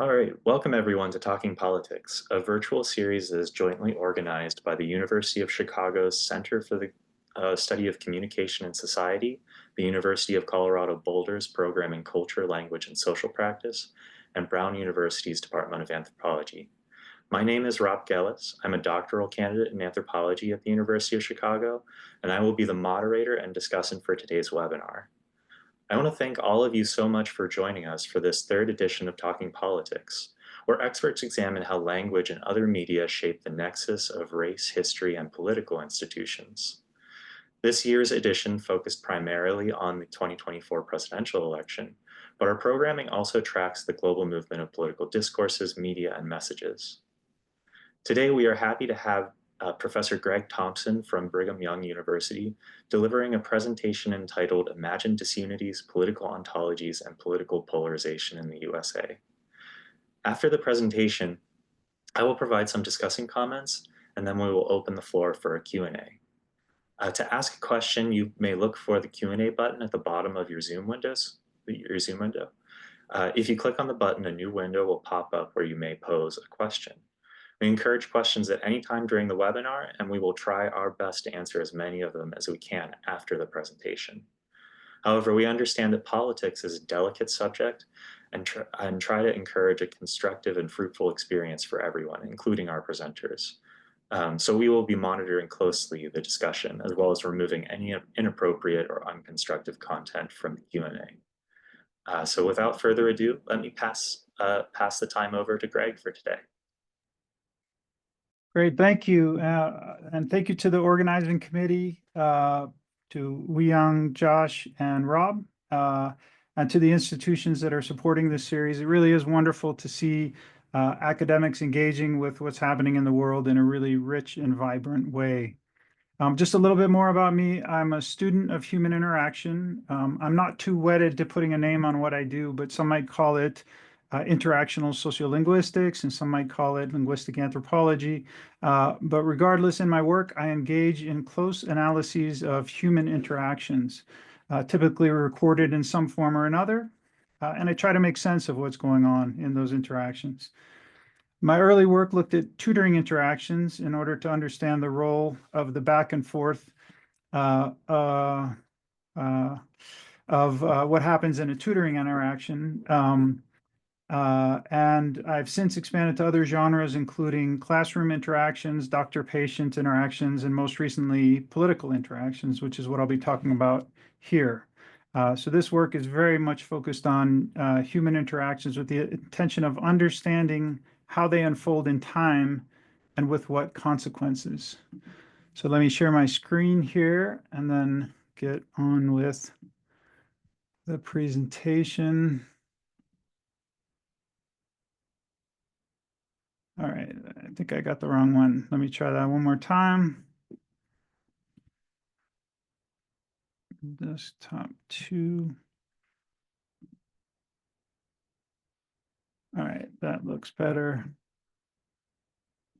All right, welcome everyone to Talking Politics, a virtual series that is jointly organized by the University of Chicago's Center for the Study of Communication and Society, the University of Colorado Boulder's Program in Culture, Language, and Social Practice, and Brown University's Department of Anthropology. My name is Rob Gellis. I'm a doctoral candidate in anthropology at the University of Chicago, and I will be the moderator and discussant for today's webinar. I want to thank all of you so much for joining us for this third edition of Talking Politics, where experts examine how language and other media shape the nexus of race, history, and political institutions. This year's edition focused primarily on the 2024 presidential election, but our programming also tracks the global movement of political discourses, media, and messages. Today, we are happy to have Professor Greg Thompson from Brigham Young University delivering a presentation entitled Imagine Disunities, Political Ontologies, and Political Polarization in the USA. After the presentation, I will provide some discussing comments, and then we will open the floor for a Q&A. To ask a question, you may look for the Q&A button at the bottom of your Zoom window. If you click on the button, a new window will pop up where you may pose a question. We encourage questions at any time during the webinar, and we will try our best to answer as many of them as we can after the presentation. However, we understand that politics is a delicate subject and try to encourage a constructive and fruitful experience for everyone, including our presenters. So we will be monitoring closely the discussion, as well as removing any inappropriate or unconstructive content from the Q&A. So without further ado, let me pass the time over to Greg for today. Great, thank you. And thank you to the organizing committee, to Weyoung, Josh, and Rob, and to the institutions that are supporting this series. It really is wonderful to see academics engaging with what's happening in the world in a really rich and vibrant way. Just a little bit more about me. I'm a student of human interaction. I'm not too wedded to putting a name on what I do, but some might call it interactional sociolinguistics, and some might call it linguistic anthropology. But regardless, in my work, I engage in close analyses of human interactions, typically recorded in some form or another, and I try to make sense of what's going on in those interactions. My early work looked at tutoring interactions in order to understand the role of the back and forth of what happens in a tutoring interaction. And I've since expanded to other genres, including classroom interactions, doctor-patient interactions, and most recently, political interactions, which is what I'll be talking about here. So this work is very much focused on human interactions with the intention of understanding how they unfold in time and with what consequences. So let me share my screen here and then get on with the presentation. All right, I think I got the wrong one. Let me try that one more time. Desktop 2. All right, that looks better.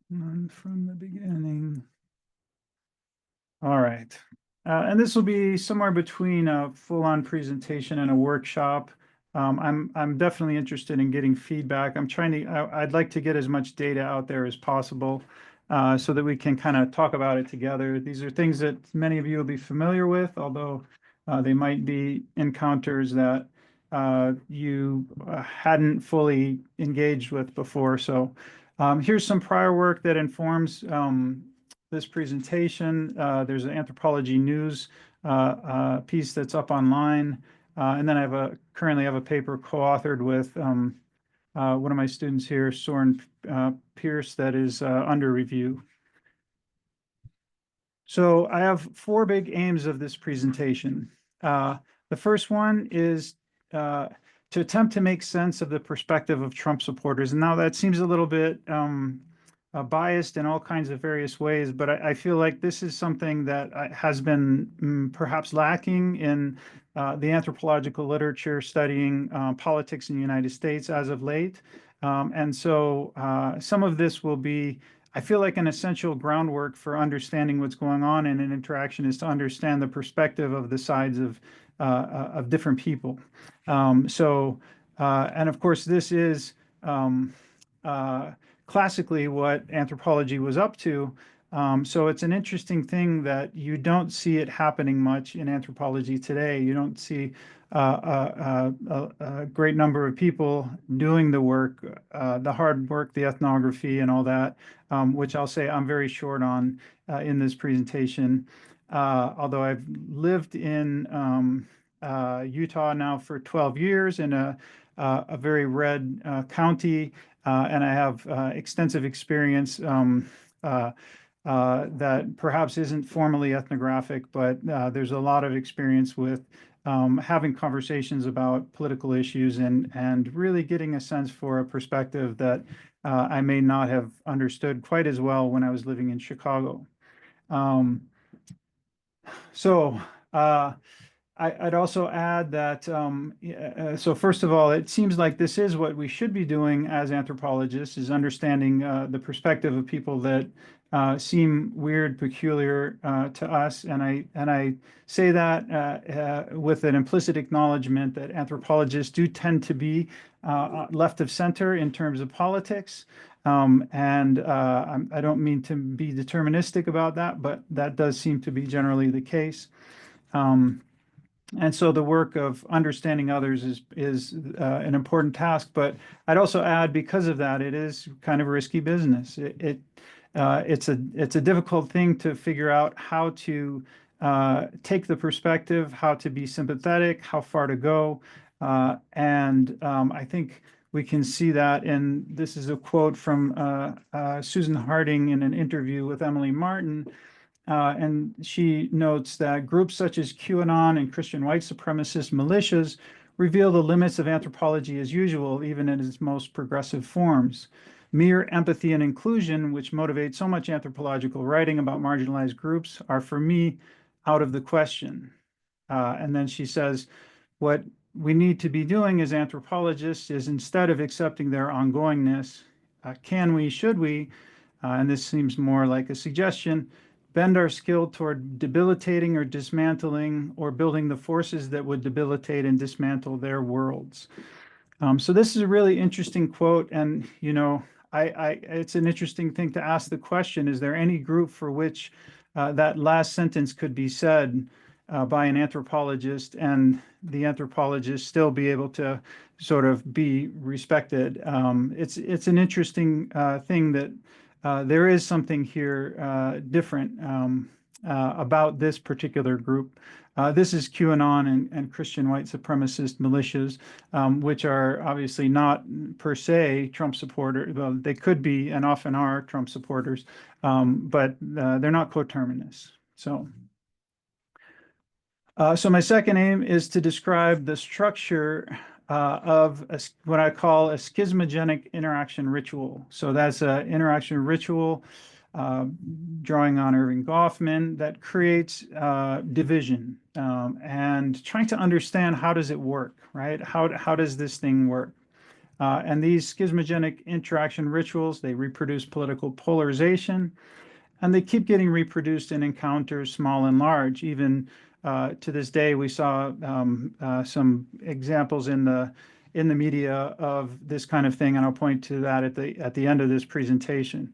None from the beginning. All right, and this will be somewhere between a full-on presentation and a workshop. I'm definitely interested in getting feedback. I'd like to get as much data out there as possible so that we can kind of talk about it together. These are things that many of you will be familiar with, although they might be encounters that you hadn't fully engaged with before. So here's some prior work that informs this presentation. There's an anthropology news piece that's up online. And then I currently have a paper co-authored with one of my students here, Soren Pierce, that is under review. So I have 4 big aims of this presentation. The first one is to attempt to make sense of the perspective of Trump supporters. And now that seems a little bit biased in all kinds of various ways, but I feel like this is something that has been perhaps lacking in the anthropological literature studying politics in the United States as of late. And so some of this will be, I feel like, an essential groundwork for understanding what's going on in an interaction is to understand the perspective of the sides of different people. And of course, this is classically what anthropology was up to. So it's an interesting thing that you don't see it happening much in anthropology today. You don't see a great number of people doing the work, the hard work, the ethnography, and all that, which I'll say I'm very short on in this presentation. Although I've lived in Utah now for 12 years in a very red county, and I have extensive experience uh, that perhaps isn't formally ethnographic, but there's a lot of experience with having conversations about political issues and really getting a sense for a perspective that I may not have understood quite as well when I was living in Chicago. Um, so I'd also add that, so first of all, it seems like this is what we should be doing as anthropologists, is understanding the perspective of people that seem weird, peculiar to us. And I say that with an implicit acknowledgement that anthropologists do tend to be left of center in terms of politics. I don't mean to be deterministic about that, but that does seem to be generally the case. Um, and so the work of understanding others is an important task. But I'd also add, because of that, it is kind of risky business. It's a difficult thing to figure out how to take the perspective, how to be sympathetic, how far to go. I think we can see that, and this is a quote from Susan Harding in an interview with Emily Martin. And she notes that groups such as QAnon and Christian white supremacist militias reveal the limits of anthropology as usual, even in its most progressive forms. Mere empathy and inclusion, which motivate so much anthropological writing about marginalized groups, are for me out of the question. And then she says, what we need to be doing as anthropologists is, instead of accepting their ongoingness, can we, should we, and this seems more like a suggestion, bend our skill toward debilitating or dismantling or building the forces that would debilitate and dismantle their worlds. So this is a really interesting quote, and it's an interesting thing to ask the question: is there any group for which that last sentence could be said by an anthropologist, and the anthropologist still be able to sort of be respected? It's an interesting thing that there is something here different about this particular group. This is QAnon and Christian white supremacist militias, which are obviously not per se Trump supporters. Well, they could be and often are Trump supporters, but they're not coterminous. So my second aim is to describe the structure of what I call a schismogenic interaction ritual. So that's an interaction ritual uh, drawing on Irving Goffman that creates division and trying to understand, how does it work, right? How does this thing work? And these schismogenic interaction rituals, they reproduce political polarization, and they keep getting reproduced in encounters, small and large. Even to this day, we saw some examples in the media of this kind of thing, and I'll point to that at the end of this presentation.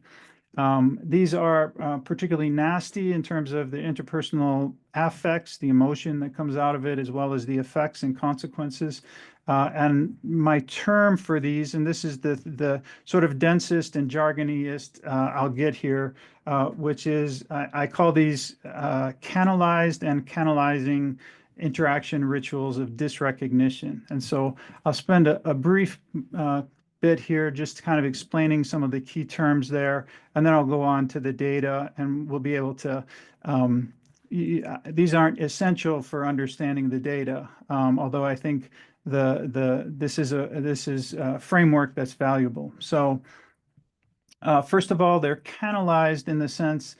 These are particularly nasty in terms of the interpersonal affects, the emotion that comes out of it, as well as the effects and consequences. And my term for these, and this is the sort of densest and jargoniest I'll get here, which is I call these canalized and canalizing interaction rituals of dysrecognition. And so I'll spend a brief bit here just kind of explaining some of the key terms there, and then I'll go on to the data, and we'll be able to these aren't essential for understanding the data, although I think this is a framework that's valuable. So first of all, they're canalized in the sense,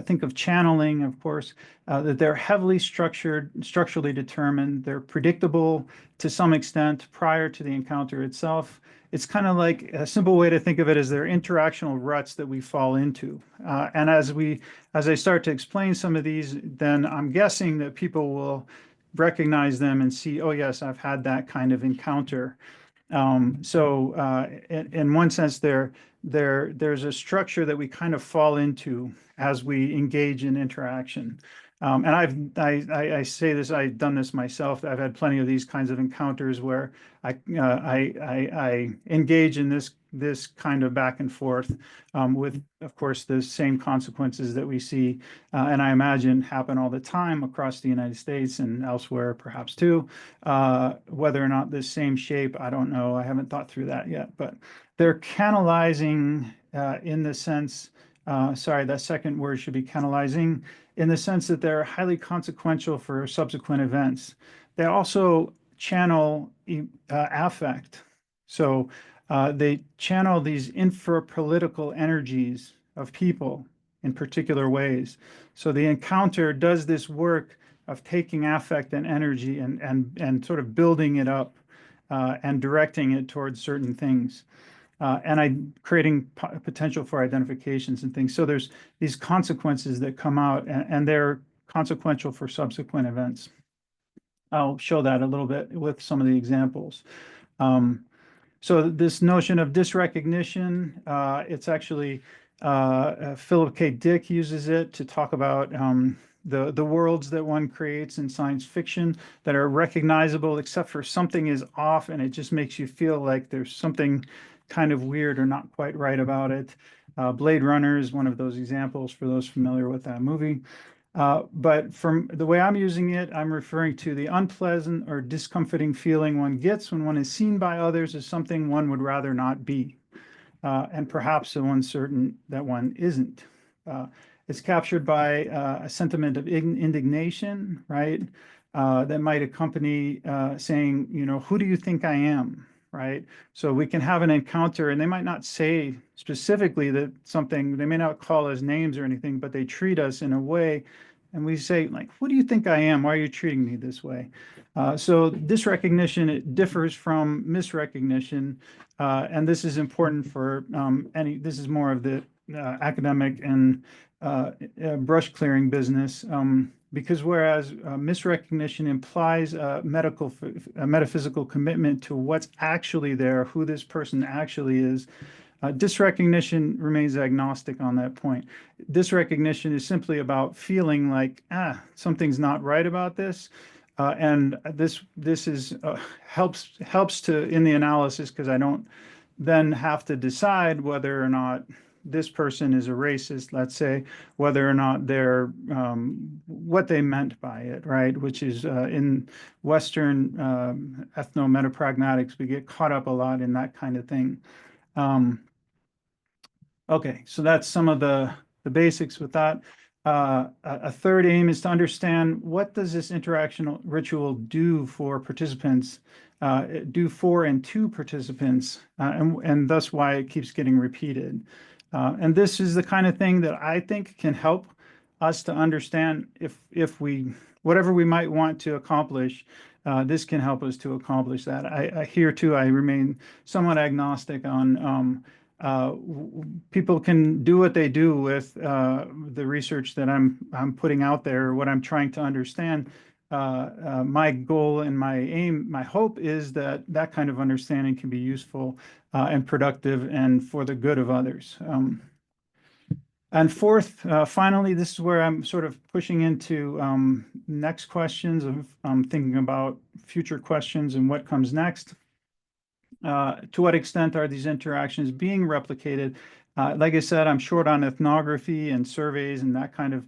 think of channeling, of course, that they're heavily structured, structurally determined. They're predictable to some extent prior to the encounter itself. It's kind of like, a simple way to think of it is they're interactional ruts that we fall into. And as I start to explain some of these, then I'm guessing that people will recognize them and see, oh yes, I've had that kind of encounter. In one sense, there's a structure that we kind of fall into as we engage in interaction. And I say this, I've done this myself. I've had plenty of these kinds of encounters where I engage in this kind of back and forth with, of course, the same consequences that we see, and I imagine happen all the time across the United States and elsewhere, perhaps too. Whether or not this same shape, I don't know. I haven't thought through that yet, but they're canalizing in the sense, sorry, that second word should be canalizing in the sense that they're highly consequential for subsequent events. They also channel affect. So they channel these infrapolitical energies of people in particular ways. So the encounter does this work of taking affect and energy and sort of building it up and directing it towards certain things. And creating potential for identifications and things. So there's these consequences that come out, and they're consequential for subsequent events. I'll show that a little bit with some of the examples. So this notion of dysrecognition, it's actually Philip K. Dick uses it to talk about the worlds that one creates in science fiction that are recognizable except for something is off, and it just makes you feel like there's something kind of weird or not quite right about it. Blade Runner is one of those examples for those familiar with that movie. But from the way I'm using it, I'm referring to the unpleasant or discomforting feeling one gets when one is seen by others as something one would rather not be, and perhaps the one certain that one isn't. It's captured by a sentiment of indignation, right? That might accompany saying, you know, who do you think I am? Right. So we can have an encounter and they might not say specifically that something, they may not call us names or anything, but they treat us in a way. And we say, like, who do you think I am? Why are you treating me this way? So this recognition, it differs from misrecognition. And this is important for this is more of the academic and brush clearing business. Because whereas misrecognition implies a metaphysical commitment to what's actually there, who this person actually is, disrecognition remains agnostic on that point. Disrecognition is simply about feeling like, something's not right about this. And this is helps to in the analysis because I don't then have to decide whether or not this person is a racist, let's say, whether or not they're what they meant by it, right? Which is in Western ethno-metapragmatics, we get caught up a lot in that kind of thing. Okay, so that's some of the basics with that. A third aim is to understand what does this interactional ritual do for participants, do for and to participants, and thus why it keeps getting repeated. And this is the kind of thing that I think can help us to understand if we, whatever we might want to accomplish, this can help us to accomplish that. Here too, I remain somewhat agnostic on people can do what they do with the research that I'm putting out there, what I'm trying to understand. My goal and my aim, my hope is that that kind of understanding can be useful and productive and for the good of others. And fourth, finally, this is where I'm sort of pushing into next questions of thinking about future questions and what comes next. To what extent are these interactions being replicated? Like I said, I'm short on ethnography and surveys and that kind of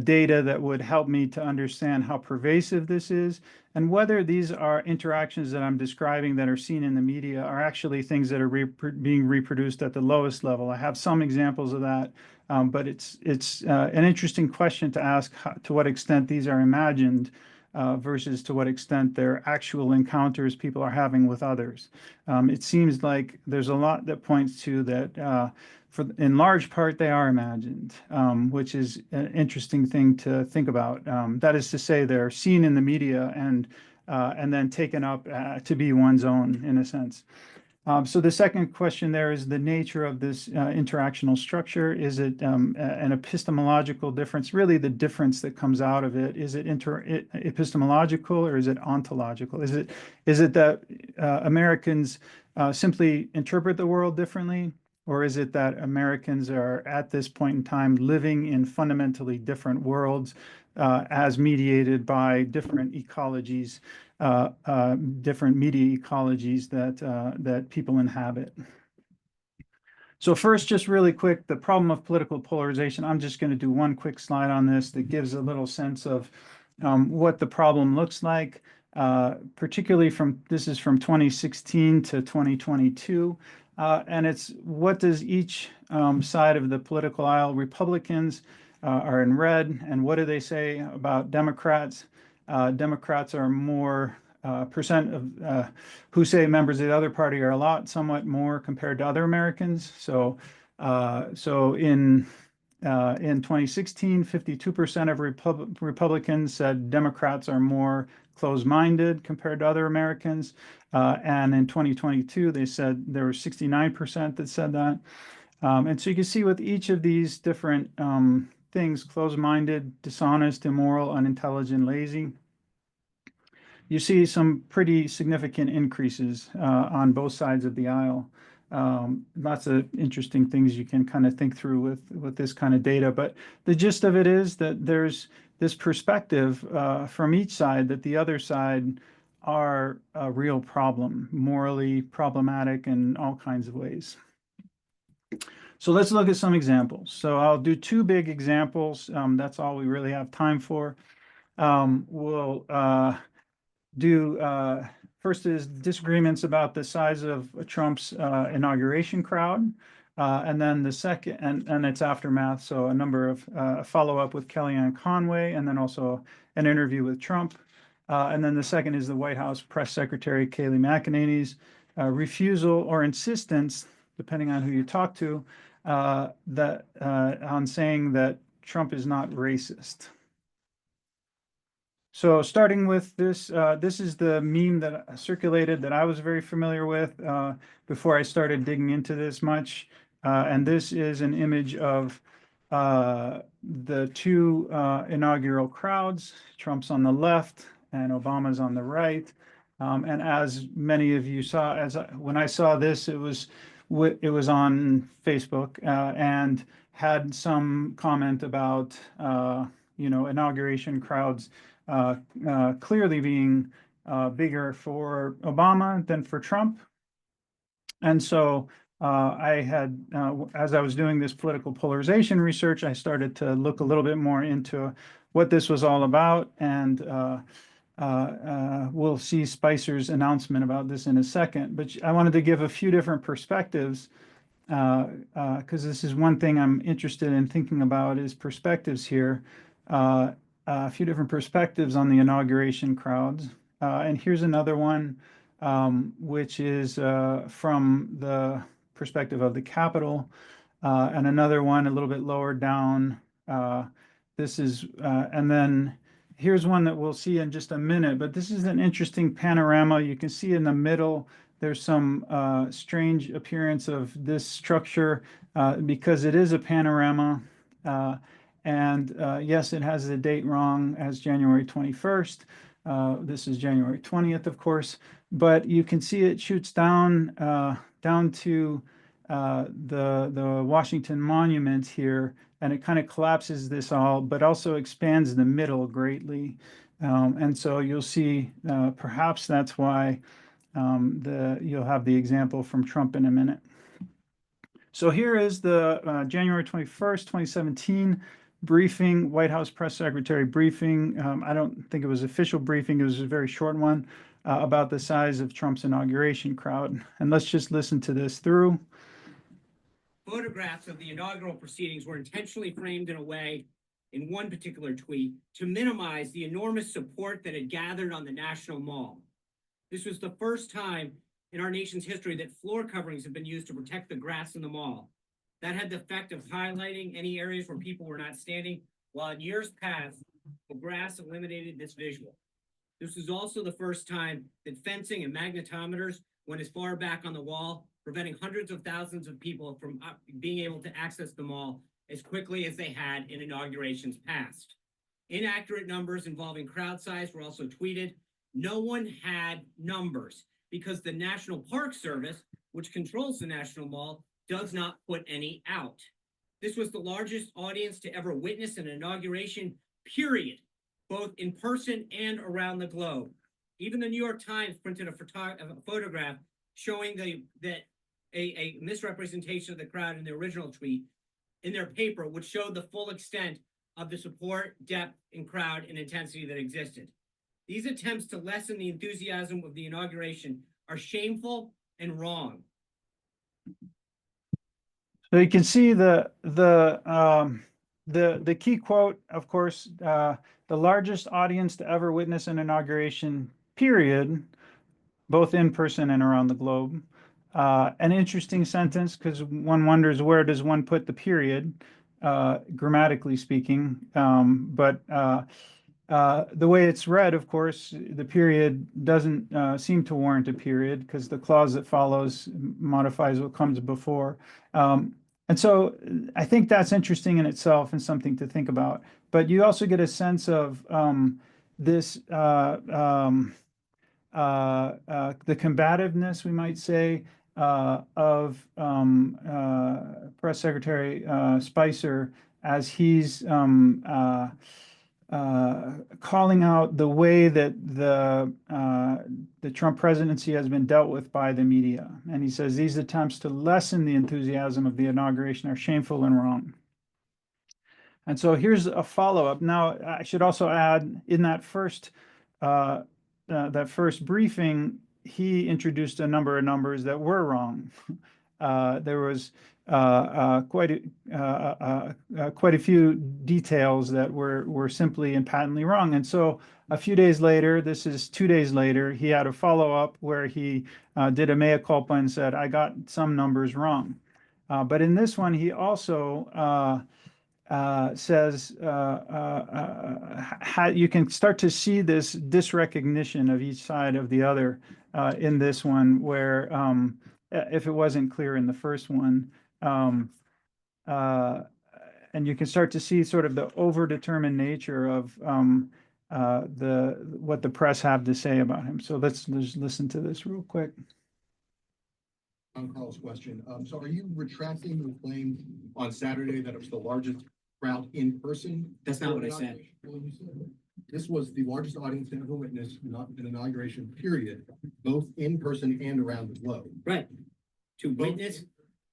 data that would help me to understand how pervasive this is and whether these are interactions that I'm describing that are seen in the media are actually things that are being reproduced at the lowest level. I have some examples of that, but it's an interesting question to ask to what extent these are imagined versus to what extent they're actual encounters people are having with others. It seems like there's a lot that points to that in large part, they are imagined, which is an interesting thing to think about. That is to say, they're seen in the media and then taken up to be one's own, in a sense. So the second question there is the nature of this interactional structure. Is it an epistemological difference? Really, the difference that comes out of it, is it epistemological or is it ontological? Is it that Americans simply interpret the world differently, or is it that Americans are at this point in time living in fundamentally different worlds as mediated by different ecologies? Different media ecologies that people inhabit. So first, just really quick, the problem of political polarization. I'm just going to do one quick slide on this that gives a little sense of what the problem looks like, particularly this is from 2016 to 2022. And it's what does each side of the political aisle, Republicans are in red, and what do they say about Democrats? Democrats are more percent of who say members of the other party are a lot, somewhat more compared to other Americans. So in 2016, 52% of Republicans said Democrats are more closed-minded compared to other Americans. And in 2022, they said there were 69% that said that. And so you can see with each of these different things, closed-minded, dishonest, immoral, unintelligent, lazy, you see some pretty significant increases on both sides of the aisle. Lots of interesting things you can kind of think through with this kind of data. But the gist of it is that there's this perspective from each side that the other side are a real problem, morally problematic in all kinds of ways. So let's look at some examples. So I'll do two big examples. That's all we really have time for. We'll first is disagreements about the size of Trump's inauguration crowd, and then the second, and its aftermath. So a number of follow-up with Kellyanne Conway, and then also an interview with Trump. And then the second is the White House Press Secretary Kayleigh McEnany's refusal or insistence, depending on who you talk to, on saying that Trump is not racist. So starting with this, this is the meme that circulated that I was very familiar with before I started digging into this much. And this is an image of the two inaugural crowds. Trump's on the left and Obama's on the right. And as many of you saw, when I saw this, it was on Facebook and had some comment about inauguration crowds clearly being bigger for Obama than for Trump. And so I had, as I was doing this political polarization research, I started to look a little bit more into what this was all about. And we'll see Spicer's announcement about this in a second. But I wanted to give a few different perspectives because this is one thing I'm interested in thinking about is perspectives here. A few different perspectives on the inauguration crowds. And here's another one, which is from the perspective of the Capitol, and another one a little bit lower down. This is, and then here's one that we'll see in just a minute, but this is an interesting panorama. You can see in the middle, there's some strange appearance of this structure because it is a panorama. And yes, it has the date wrong as January 21st. This is January 20th, of course, but you can see it shoots down to the Washington Monument here, and it kind of collapses this all, but also expands the middle greatly. And so you'll see perhaps that's why you'll have the example from Trump in a minute. So here is the January 21st, 2017 briefing, White House press secretary briefing. I don't think it was official briefing. It was a very short one about the size of Trump's inauguration crowd. And let's just listen to this through. Photographs of the inaugural proceedings were intentionally framed in a way, in one particular tweet, to minimize the enormous support that had gathered on the National Mall. This was the first time in our nation's history that floor coverings have been used to protect the grass in the mall. That had the effect of highlighting any areas where people were not standing, while in years past, the grass eliminated this visual. This was also the first time that fencing and magnetometers went as far back on the wall, preventing hundreds of thousands of people from being able to access the mall as quickly as they had in inaugurations past. Inaccurate numbers involving crowd size were also tweeted. No one had numbers because the National Park Service, which controls the National Mall, does not put any out. This was the largest audience to ever witness an inauguration, period, both in person and around the globe. Even the New York Times printed a photograph showing a misrepresentation of the crowd in the original tweet in their paper, which showed the full extent of the support, depth, and crowd and intensity that existed. These attempts to lessen the enthusiasm of the inauguration are shameful and wrong. So you can see the key quote, of course, the largest audience to ever witness an inauguration, period, both in person and around the globe. An interesting sentence, because one wonders, where does one put the period, grammatically speaking. But the way it's read, of course, the period doesn't seem to warrant a period, because the clause that follows modifies what comes before. And so I think that's interesting in itself and something to think about. But you also get a sense of this the combativeness, we might say, of Press Secretary Spicer, as he's calling out the way that the Trump presidency has been dealt with by the media. And he says these attempts to lessen the enthusiasm of the inauguration are shameful and wrong. And so here's a follow-up. Now, I should also add, in that first briefing, he introduced a number of numbers that were wrong. There was quite a few details that were simply and patently wrong. And so a few days later, this is 2 days later, he had a follow-up where he did a mea culpa and said, I got some numbers wrong. But in this one, he also says you can start to see this disrecognition of each side of the other in this one, where if it wasn't clear in the first one, and you can start to see sort of the overdetermined nature of what the press have to say about him. So let's listen to this real quick. On Carl's question, so are you retracting the claim on Saturday that it was the largest crowd in person? That's not what I said. This was the largest audience to ever witness an inauguration, period, both in person and around the globe. Right. To witness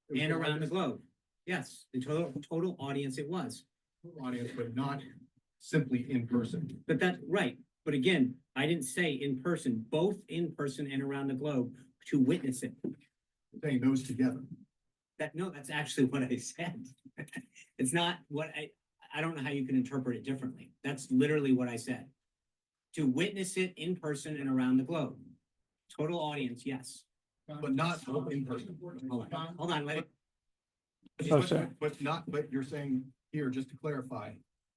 and around the globe. Yes, the total audience it was. Audience, but not simply in person. But right. But again, I didn't say in person, both in person and around the globe to witness it. Saying those together. No, that's actually what I said. It's not what I don't know how you can interpret it differently. That's literally what I said. To witness it in person and around the globe. Total audience, yes. But not both in person. Hold on, let it. But you're saying here, just to clarify,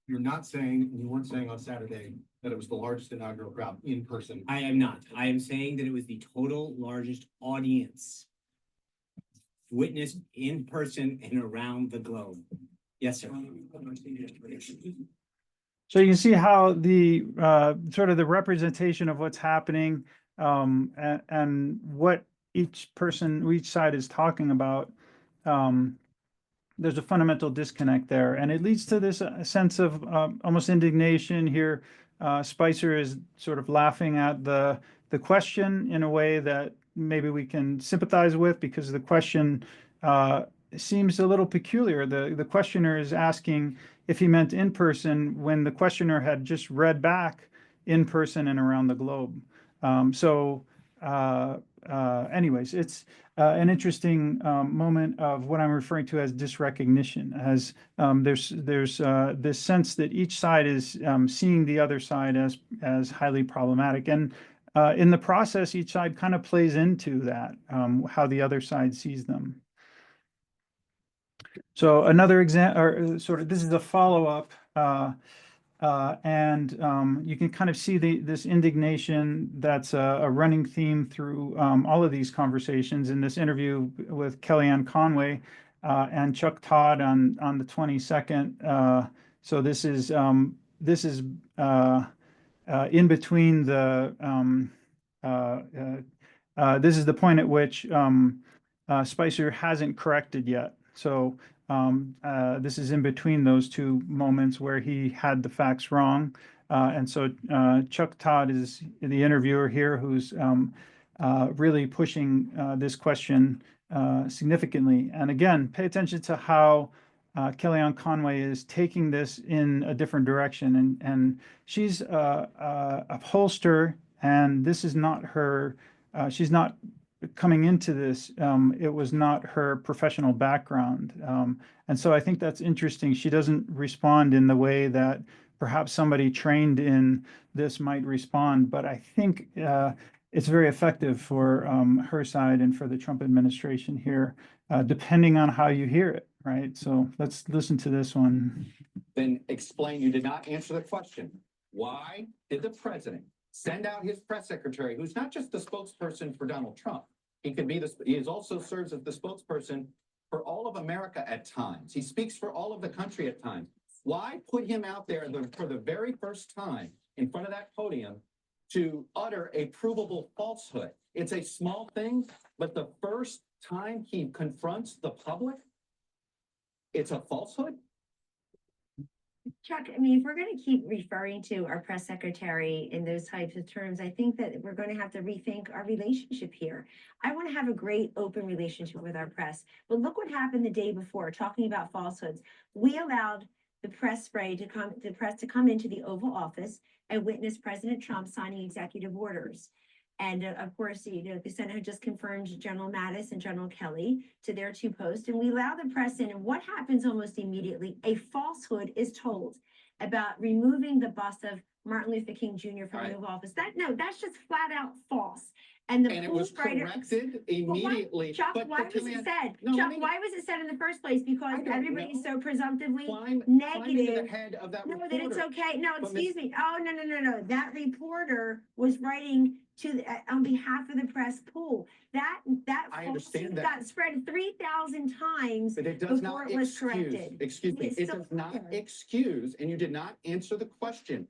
you're not saying, and you weren't saying on Saturday, that it was the largest inaugural crowd in person. I am not. I am saying that it was the total largest audience witnessed in person and around the globe. Yes, sir. So you can see how the sort of the representation of what's happening and what each side is talking about. There's a fundamental disconnect there, and it leads to this sense of almost indignation here. Spicer is sort of laughing at the question in a way that maybe we can sympathize with, because the question seems a little peculiar. The questioner is asking if he meant in person, when the questioner had just read back in person and around the globe. Anyways, it's an interesting moment of what I'm referring to as disrecognition, as there's this sense that each side is seeing the other side as highly problematic, and in the process, each side kind of plays into that, how the other side sees them. So another example, or sort of, this is a follow-up You can kind of see this indignation that's a running theme through all of these conversations. In this interview with Kellyanne Conway and Chuck Todd on the 22nd. So this is in between the this is the point at which Spicer hasn't corrected yet. So this is in between those two moments where he had the facts wrong. And so Chuck Todd is the interviewer here who's really pushing this question significantly. And again, pay attention to how Kellyanne Conway is taking this in a different direction. And she's a pollster, and this is not her, she's not coming into this, it was not her professional background. And so I think that's interesting. She doesn't respond in the way that perhaps somebody trained in this might respond, but I think it's very effective for her side and for the Trump administration here, depending on how you hear it, right? So let's listen to this one. Then explain, you did not answer the question. Why did the president send out his press secretary, who's not just the spokesperson for Donald Trump? He also serves as the spokesperson for all of America at times. He speaks for all of the country at times. Why put him out there for the very first time in front of that podium to utter a provable falsehood? It's a small thing, but the first time he confronts the public, it's a falsehood? Chuck, I mean, if we're going to keep referring to our press secretary in those types of terms, I think that we're going to have to rethink our relationship here. I want to have a great open relationship with our press, but look what happened the day before, talking about falsehoods. We allowed the press to come into the Oval Office and witness President Trump signing executive orders. And of course, the Senate had just confirmed General Mattis and General Kelly to their 2 posts, and we allow the press in. And what happens almost immediately? A falsehood is told about removing the bust of Martin Luther King Jr. from the Oval Office. That's just flat out false. And it was corrected immediately. Chuck, why was it said? Chuck, why was it said in the first place? Because everybody's so presumptively negative. No, that it's okay. No, excuse me. Oh, no. That reporter was writing on behalf of the press pool. That I understand that got spread 3,000 times but it does before not it was corrected. Excuse me. It does not excuse, and you did not answer the question.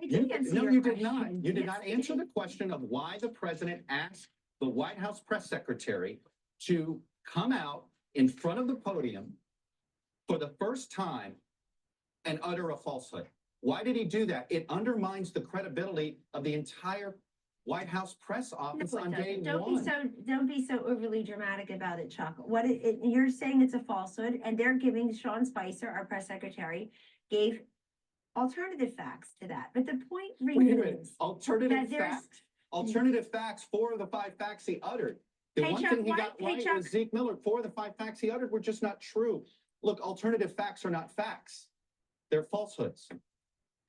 I did answer no, your you question. did not. You did Yes, not answer the question of why the president asked the White House press secretary to come out in front of the podium for the first time and utter a falsehood. Why did he do that? It undermines the credibility of the entire White House press office on day one. Don't be so overly dramatic about it, Chuck. You're saying it's a falsehood, and they're giving Sean Spicer, our press secretary, gave alternative facts to that. But the point remains. Alternative facts, 4 of the 5 facts he uttered. The one thing he got right was Zeke Miller. 4 of the 5 facts he uttered were just not true. Look, alternative facts are not facts. They're falsehoods.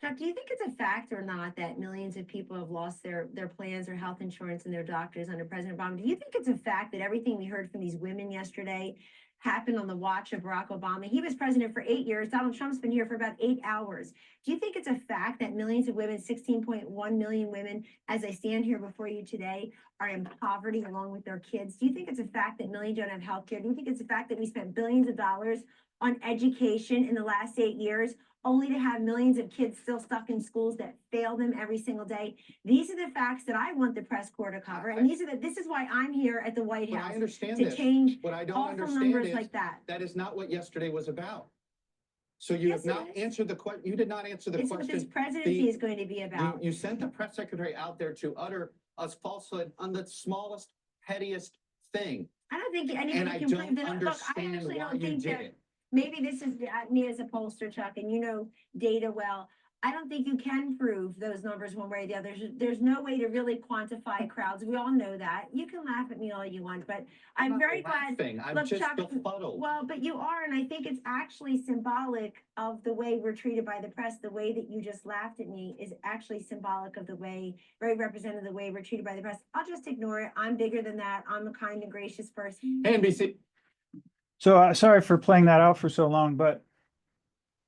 Chuck, do you think it's a fact or not that millions of people have lost their plans or health insurance and their doctors under President Obama? Do you think it's a fact that everything we heard from these women yesterday happened on the watch of Barack Obama? He was president for 8 years. Donald Trump's been here for about 8 hours. Do you think it's a fact that millions of women, 16.1 million women, as I stand here before you today, are in poverty along with their kids? Do you think it's a fact that millions don't have health care? Do you think it's a fact that we spent billions of dollars on education in the last 8 years, only to have millions of kids still stuck in schools that fail them every single day? These are the facts that I want the press corps to cover. And this is why I'm here at the White House. I understand to change what I don't awful understand numbers is like that. That is not what yesterday was about. So you have not answered the question. You did not answer the question. It's what this presidency is going to be about. You sent the press secretary out there to utter a falsehood on the smallest, pettiest thing. I don't think anybody And I can don't blame that. Look, I understand actually why don't you think did that. it. Maybe this is me as a pollster, Chuck, and you know data well. I don't think you can prove those numbers one way or the other. There's no way to really quantify crowds. We all know that. You can laugh at me all you want, but I'm very glad. I'm just befuddled. Well, but you are, and I think it's actually symbolic of the way we're treated by the press. The way that you just laughed at me is actually symbolic of the way, very representative of the way we're treated by the press. I'll just ignore it. I'm bigger than that. I'm a kind and gracious person. NBC. So sorry for playing that out for so long, but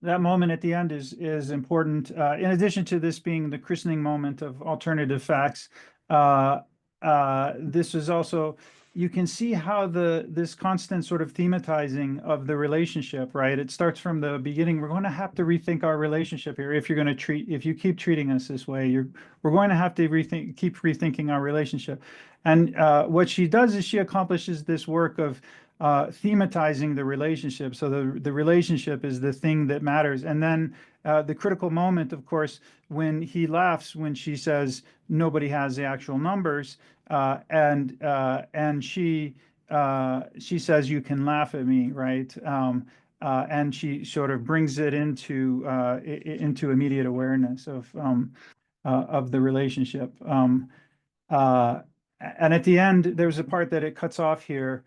that moment at the end is important. In addition to this being the christening moment of alternative facts, this is also, you can see how this constant sort of thematizing of the relationship, right? It starts from the beginning. We're going to have to rethink our relationship here. If you keep treating us this way, we're going to have to keep rethinking our relationship. And what she does is she accomplishes this work of thematizing the relationship. So the relationship is the thing that matters. And then the critical moment, of course, when he laughs, when she says nobody has the actual numbers, and she says you can laugh at me, right? And she sort of brings it into immediate awareness of the relationship. And at the end, there's a part that it cuts off here.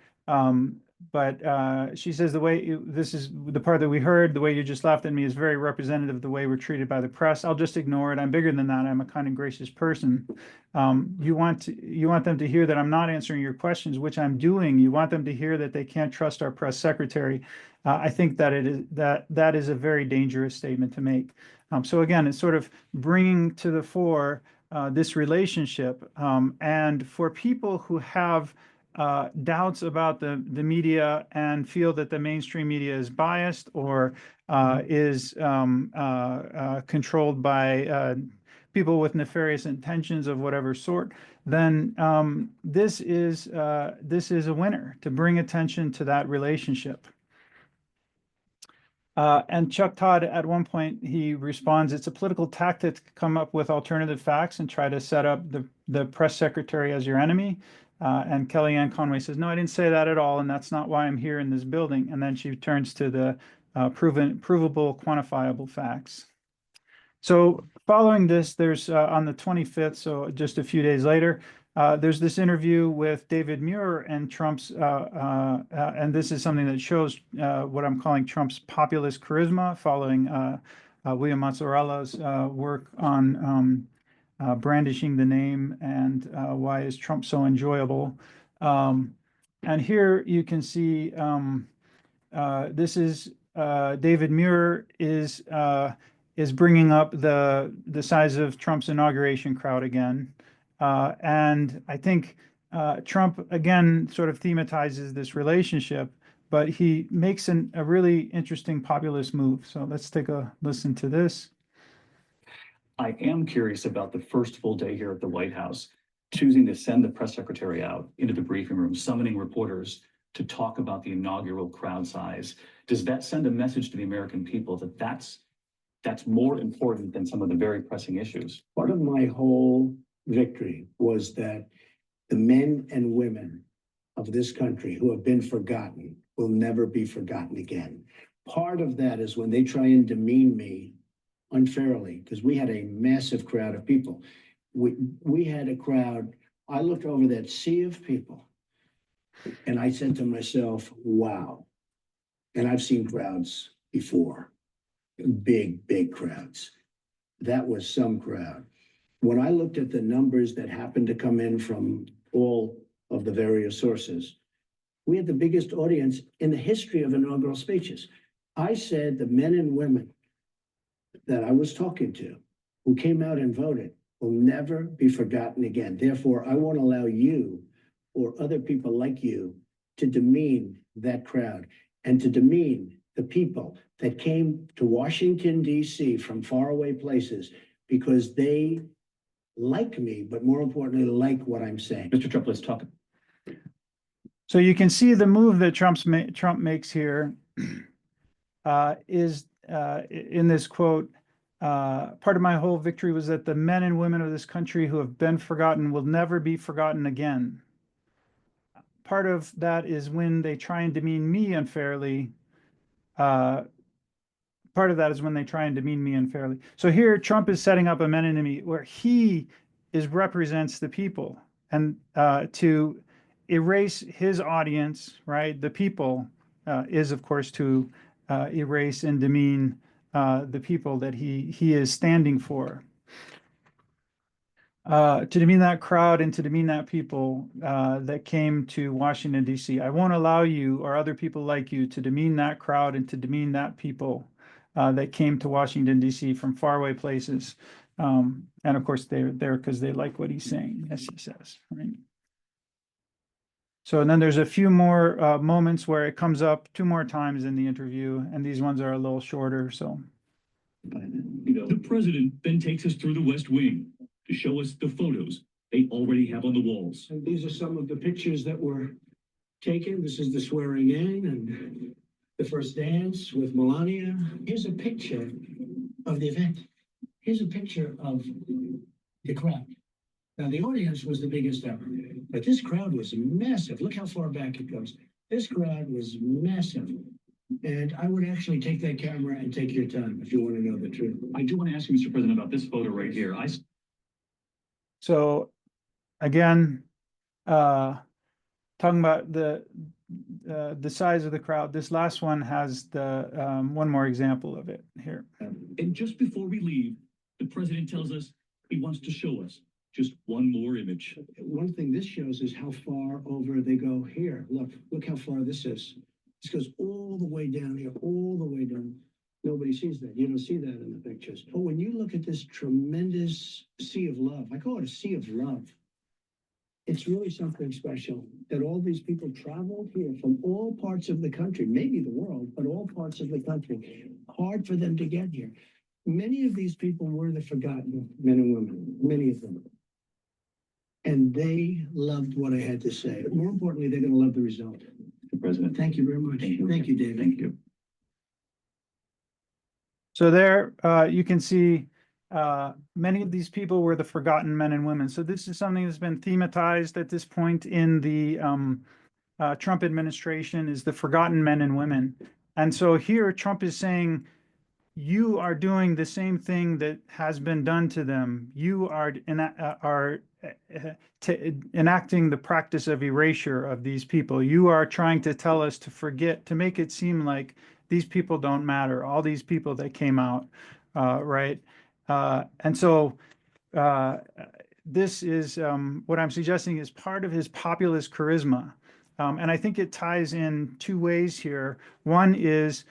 But she says this is the part that we heard, the way you just laughed at me is very representative of the way we're treated by the press. I'll just ignore it. I'm bigger than that. I'm a kind and gracious person. You want them to hear that I'm not answering your questions, which I'm doing. You want them to hear that they can't trust our press secretary. I think that that is a very dangerous statement to make. So again, it's sort of bringing to the fore this relationship. And for people who have doubts about the media and feel that the mainstream media is biased or is controlled by people with nefarious intentions of whatever sort, then this is a winner to bring attention to that relationship. And Chuck Todd, at one point, he responds, it's a political tactic to come up with alternative facts and try to set up the press secretary as your enemy. And Kellyanne Conway says, no, I didn't say that at all, and that's not why I'm here in this building. And then she turns to the provable, quantifiable facts. So following this, there's on the 25th, so just a few days later, there's this interview with David Muir and Trump's, and this is something that shows what I'm calling Trump's populist charisma, following William Mazzarella's work on brandishing the name and why is Trump so enjoyable. And here you can see this is David Muir is bringing up the size of Trump's inauguration crowd again. And I think Trump, again, sort of thematizes this relationship, but he makes a really interesting populist move. So let's take a listen to this. I am curious about the first full day here at the White House, choosing to send the press secretary out into the briefing room, summoning reporters to talk about the inaugural crowd size. Does that send a message to the American people that that's more important than some of the very pressing issues? Part of my whole victory was that the men and women of this country who have been forgotten will never be forgotten again. Part of that is when they try and demean me unfairly, because we had a massive crowd of people. We had a crowd. I looked over that sea of people and I said to myself, wow. And I've seen crowds before, big crowds. That was some crowd. When I looked at the numbers that happened to come in from all of the various sources, we had the biggest audience in the history of inaugural speeches. I said the men and women that I was talking to who came out and voted will never be forgotten again. Therefore, I won't allow you or other people like you to demean that crowd and to demean the people that came to Washington, D.C. from faraway places because they like me, but more importantly, like what I'm saying. Mr. Trump, let's talk. So you can see the move that Trump makes here is in this quote, part of my whole victory was that the men and women of this country who have been forgotten will never be forgotten again. Part of that is when they try and demean me unfairly. Part of that is when they try and demean me unfairly. So here Trump is setting up a men enemy where he represents the people, and to erase his audience, right? The people is of course to erase and demean the people that he is standing for. To demean that crowd and to demean that people that came to Washington, D.C. I won't allow you or other people like you to demean that crowd and to demean that people. that came to Washington, D.C. from faraway places. And of course, they're there because they like what he's saying, as he says, right? So, and then there's a few more moments where it comes up 2 more times in the interview, and these ones are a little shorter, so. The president then takes us through the West Wing to show us the photos they already have on the walls. And these are some of the pictures that were taken. This is the swearing in and the first dance with Melania. Here's a picture of the event. Here's a picture of the crowd. Now, the audience was the biggest ever, but this crowd was massive. Look how far back it goes. This crowd was massive. And I would actually take that camera and take your time if you want to know the truth. I do want to ask you, Mr. President, about this photo right here. So again, talking about the size of the crowd, this last one has the one more example of it here. And just before we leave, the president tells us he wants to show us just one more image. One thing this shows is how far over they go here. Look how far this is. This goes all the way down here, all the way down. Nobody sees that. You don't see that in the pictures. But when you look at this tremendous sea of love, I call it a sea of love. It's really something special that all these people traveled here from all parts of the country, maybe the world, but all parts of the country. Hard for them to get here. Many of these people were the forgotten men and women, many of them. And they loved what I had to say. More importantly, they're going to love the result. Mr. President. Thank you very much. Thank you, David. Thank you. So there you can see many of these people were the forgotten men and women. So this is something that's been thematized at this point in the Trump administration, is the forgotten men and women. And so here Trump is saying, you are doing the same thing that has been done to them. You are enacting the practice of erasure of these people. You are trying to tell us to forget, to make it seem like these people don't matter, all these people that came out, right? And so this is what I'm suggesting is part of his populist charisma. And I think it ties in 2 ways here. One is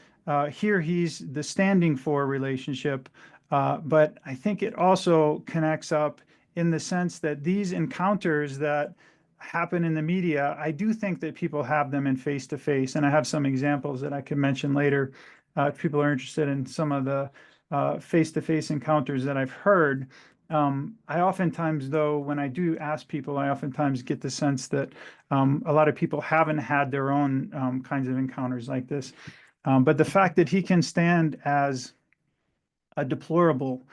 here he's the standing for relationship, but I think it also connects up in the sense that these encounters that happen in the media, I do think that people have them in face-to-face, and I have some examples that I can mention later if people are interested in some of the face-to-face encounters that I've heard. I oftentimes, though, when I do ask people, I oftentimes get the sense that a lot of people haven't had their own kinds of encounters like this. But the fact that he can stand as a deplorable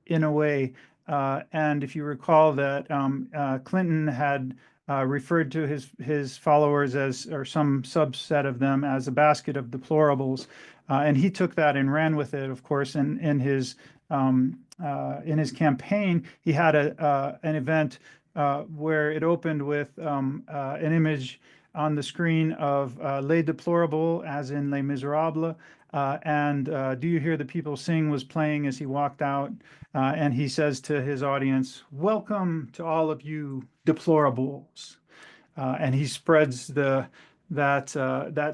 in a way, and if you recall that Clinton had referred to his followers as, or some subset of them, as a basket of deplorables, and he took that and ran with it. Of course, in his campaign, he had an event where it opened with an image on the screen of Les Deplorables, as in Les Miserables, and Do You Hear the People Sing was playing as he walked out, and he says to his audience, "Welcome to all of you deplorables," and he spreads that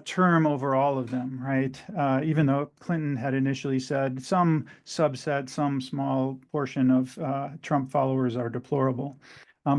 term over all of them, right? Even though Clinton had initially said some subset, some small portion of Trump followers are deplorable.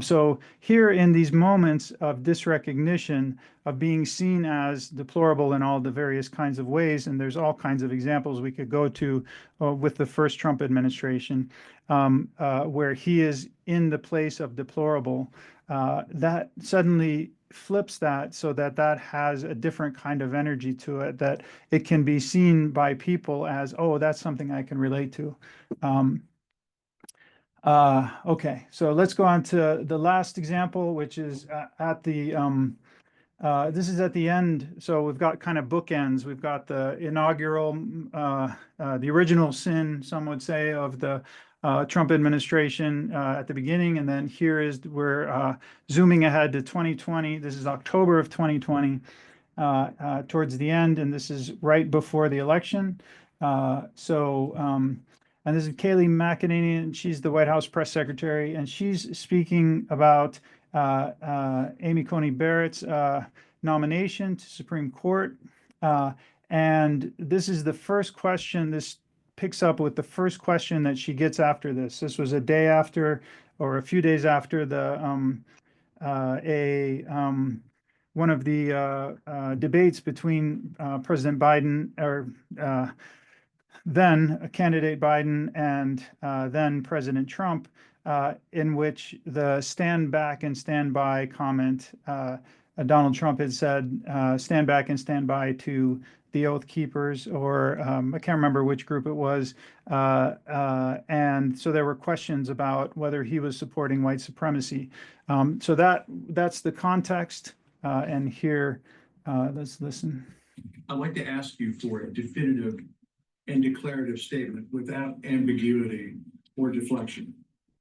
So here in these moments of dysrecognition, of being seen as deplorable in all the various kinds of ways, and there's all kinds of examples we could go to with the first Trump administration, where he is in the place of deplorable, that suddenly flips that so that that has a different kind of energy to it, that it can be seen by people as, oh, that's something I can relate to. Okay, so let's go on to the last example, which is at the, this is at the end. So we've got kind of bookends. We've got the inaugural, the original sin, some would say, of the Trump administration at the beginning. And then here is, we're zooming ahead to 2020. This is October of 2020 towards the end, and this is right before the election. And this is Kayleigh McEnany, and she's the White House press secretary, and she's speaking about Amy Coney Barrett's nomination to Supreme Court. And this is the first question. This picks up with the first question that she gets after this. This was a day after, or a few days after one of the debates between President Biden, or then candidate Biden, and then President Trump, in which the stand back and stand by comment, Donald Trump had said, stand back and stand by to the Oath Keepers, or I can't remember which group it was. And so there were questions about whether he was supporting white supremacy. So that's the context. And here, let's listen. I'd like to ask you for a definitive and declarative statement without ambiguity or deflection.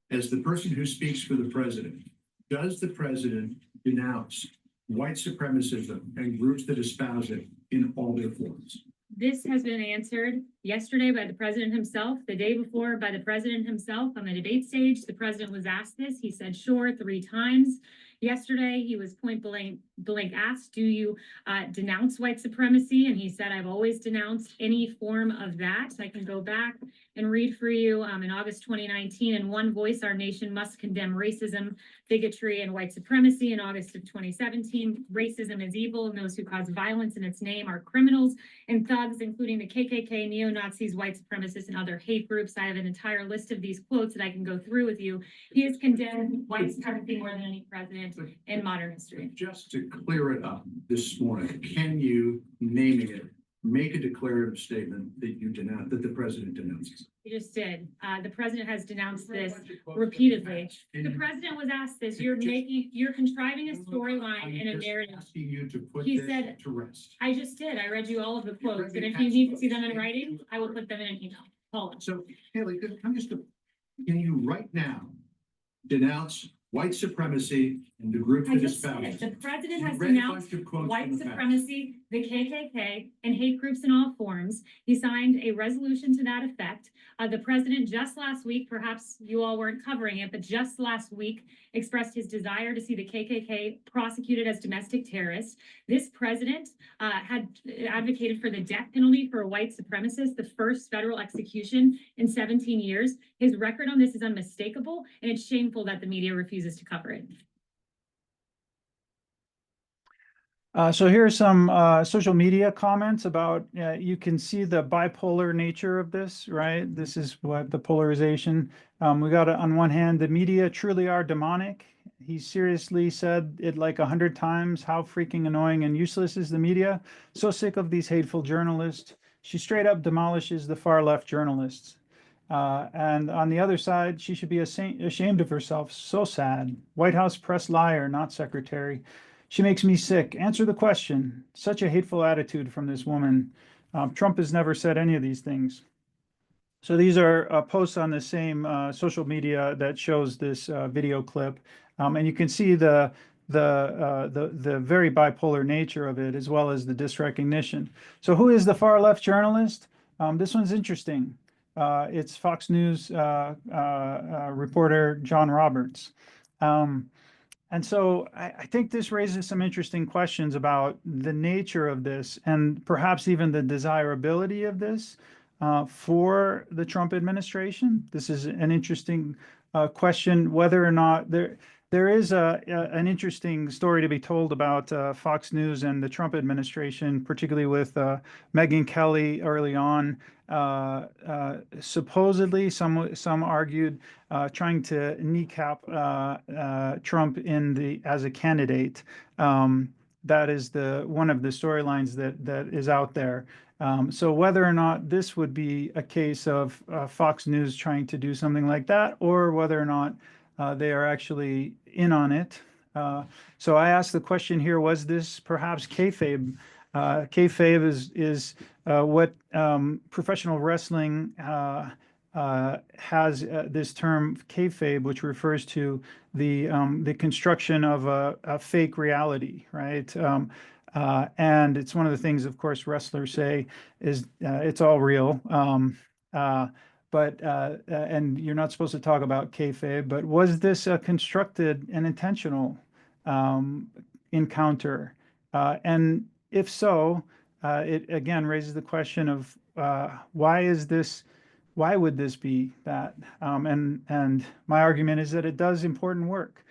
As the person who speaks for the president, does the president denounce white supremacism and groups that espouse it in all their forms? This has been answered yesterday by the president himself, the day before by the president himself on the debate stage. The president was asked this. He said, sure, 3 times. Yesterday, he was point blank asked, do you denounce white supremacy? And he said, I've always denounced any form of that. I can go back and read for you in August 2019, in one voice, our nation must condemn racism, bigotry, and white supremacy. In August of 2017, racism is evil, and those who cause violence in its name are criminals and thugs, including the KKK, neo-Nazis, white supremacists, and other hate groups. I have an entire list of these quotes that I can go through with you. He has condemned white supremacy more than any president in modern history. Just to clear it up this morning, can you, naming it, make a declarative statement that you denounce, that the president denounces? He just did. The president has denounced this repeatedly. The president was asked this. You're contriving a storyline and a narrative. Asking you to put He this said, to rest. I just did. I read you all of the quotes, and if you need to see them in writing, I will put them in an email. Hold on. So, Haley, can you right now denounce white supremacy and the group I that just espouses? did. The president You has read a bunch denounced of quotes white from the past. supremacy, the KKK, and hate groups in all forms. He signed a resolution to that effect. The president just last week, perhaps you all weren't covering it, but just last week expressed his desire to see the KKK prosecuted as domestic terrorists. This president had advocated for the death penalty for a white supremacist, the first federal execution in 17 years. His record on this is unmistakable, and it's shameful that the media refuses to cover it. So here are some social media comments about, you can see the bipolar nature of this, right? This is what the polarization. We got on one hand, the media truly are demonic. He seriously said it like 100 times. How freaking annoying and useless is the media? So sick of these hateful journalists. She straight up demolishes the far left journalists. And on the other side, she should be ashamed of herself. So sad. White House press liar, not secretary. She makes me sick. Answer the question. Such a hateful attitude from this woman. Trump has never said any of these things. So these are posts on the same social media that shows this video clip, and you can see the very bipolar nature of it, as well as the dysrecognition. So who is the far left journalist? This one's interesting. It's Fox News reporter John Roberts. And so I think this raises some interesting questions about the nature of this, and perhaps even the desirability of this for the Trump administration. This is an interesting question, whether or not there is an interesting story to be told about Fox News and the Trump administration, particularly with Megyn Kelly early on. Supposedly, some argued trying to kneecap Trump as a candidate. That is one of the storylines that is out there. So whether or not this would be a case of Fox News trying to do something like that, or whether or not they are actually in on it. So I asked the question here: was this perhaps kayfabe? Kayfabe is what professional wrestling has this term kayfabe, which refers to the construction of a fake reality, right? And it's one of the things, of course, wrestlers say is it's all real. And you're not supposed to talk about kayfabe, but was this a constructed and intentional encounter? And if so, it again raises the question of why would this be that? And my argument is that it does important work.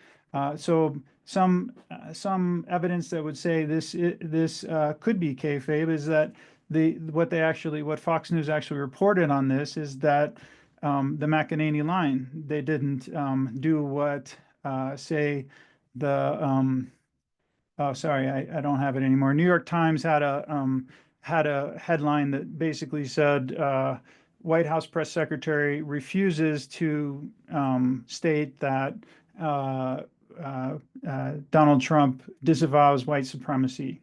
So some evidence that would say this could be kayfabe is that what Fox News actually reported on this is that the McEnany line, they didn't do what say the oh, sorry, I don't have it anymore. New York Times had a headline that basically said White House press secretary refuses to state that Donald Trump disavows white supremacy,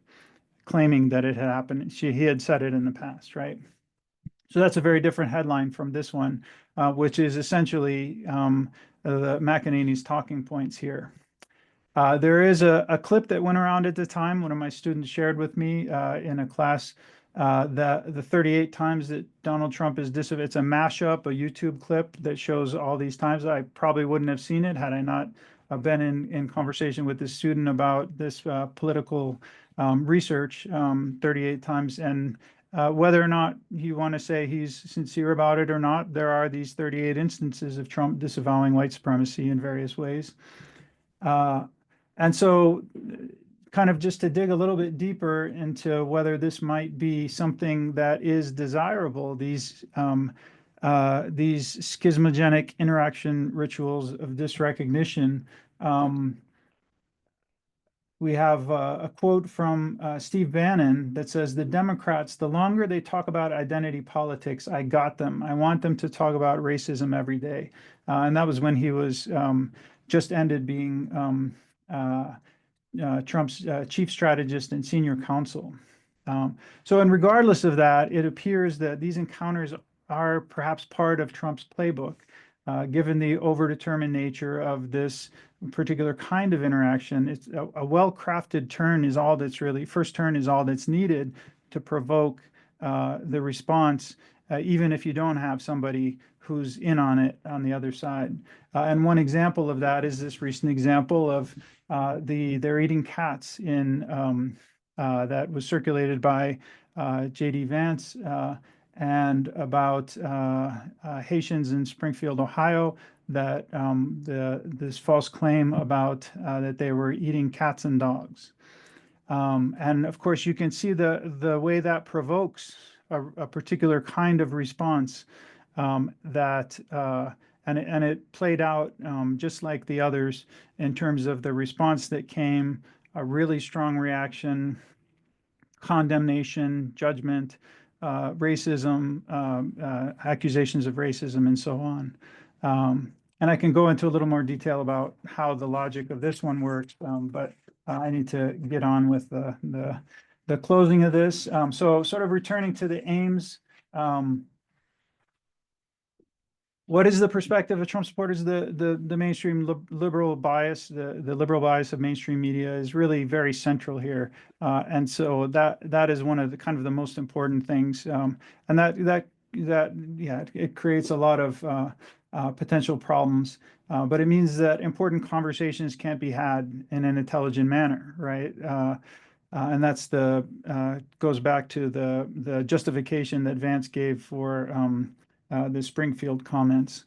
claiming that it had happened. He had said it in the past, right? So that's a very different headline from this one, which is essentially the McEnany's talking points here. There is a clip that went around at the time. One of my students shared with me in a class the 38 times that Donald Trump is it's a mashup, a YouTube clip that shows all these times. I probably wouldn't have seen it had I not been in conversation with this student about this political research 38 times. And whether or not you want to say he's sincere about it or not, there are these 38 instances of Trump disavowing white supremacy in various ways. And so kind of just to dig a little bit deeper into whether this might be something that is desirable, these schismogenic interaction rituals of dysrecognition. We have a quote from Steve Bannon that says, "The Democrats, the longer they talk about identity politics, I got them. I want them to talk about racism every day." And that was when he was just ended being Trump's chief strategist and senior counsel. So, and regardless of that, it appears that these encounters are perhaps part of Trump's playbook, given the overdetermined nature of this particular kind of interaction. It's a well-crafted turn is all that's really, first turn is all that's needed to provoke the response, even if you don't have somebody who's in on it on the other side. And one example of that is this recent example of they're eating cats in that was circulated by J.D. Vance and about Haitians in Springfield, Ohio, that this false claim about that they were eating cats and dogs. And of course, you can see the way that provokes a particular kind of response that and it played out just like the others in terms of the response that came, a really strong reaction, condemnation, judgment, racism, accusations of racism, and so on. And I can go into a little more detail about how the logic of this one works, but I need to get on with the closing of this. So sort of returning to the aims, what is the perspective of Trump supporters? The mainstream liberal bias, the liberal bias of mainstream media is really very central here, and so that is one of the kind of the most important things, and that yeah, it creates a lot of potential problems, but it means that important conversations can't be had in an intelligent manner, right? And that's goes back to the justification that Vance gave for the Springfield comments.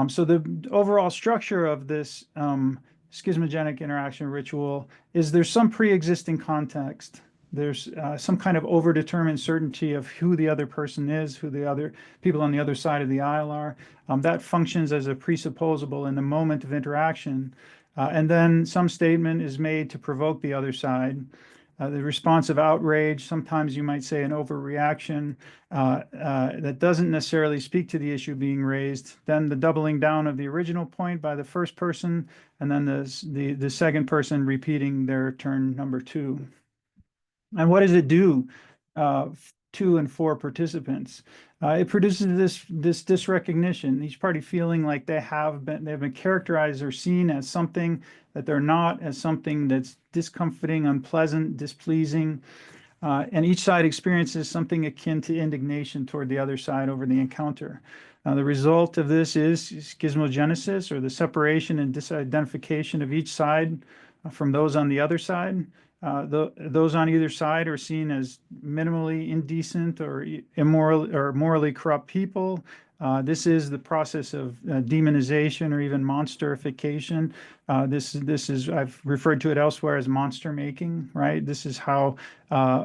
So the overall structure of this schismogenic interaction ritual is there's some pre-existing context. There's some kind of overdetermined certainty of who the other person is, who the other people on the other side of the aisle are. That functions as a presupposable in the moment of interaction. And then some statement is made to provoke the other side. The response of outrage, sometimes you might say an overreaction that doesn't necessarily speak to the issue being raised. Then the doubling down of the original point by the first person, and then the second person repeating their turn number two. And what does it do to and for participants? It produces this disrecognition, each party feeling like they've been characterized or seen as something that they're not, as something that's discomforting, unpleasant, displeasing. And each side experiences something akin to indignation toward the other side over the encounter. The result of this is schismogenesis, or the separation and disidentification of each side from those on the other side. those on either side are seen as minimally indecent or immoral or morally corrupt people. This is the process of demonization or even monsterification. This is, I've referred to it elsewhere as monster making, right? This is how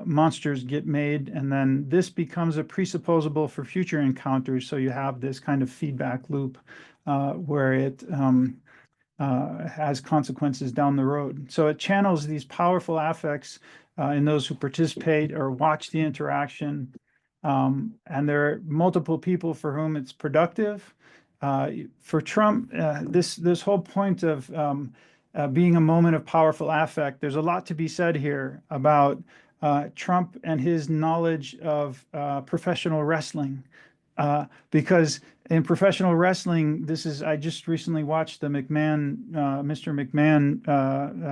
monsters get made, and then this becomes a presupposable for future encounters. So you have this kind of feedback loop where it has consequences down the road. So it channels these powerful affects in those who participate or watch the interaction. And there are multiple people for whom it's productive. For Trump, this whole point of being a moment of powerful affect, there's a lot to be said here about Trump and his knowledge of professional wrestling. Because in professional wrestling, I just recently watched the Mr. McMahon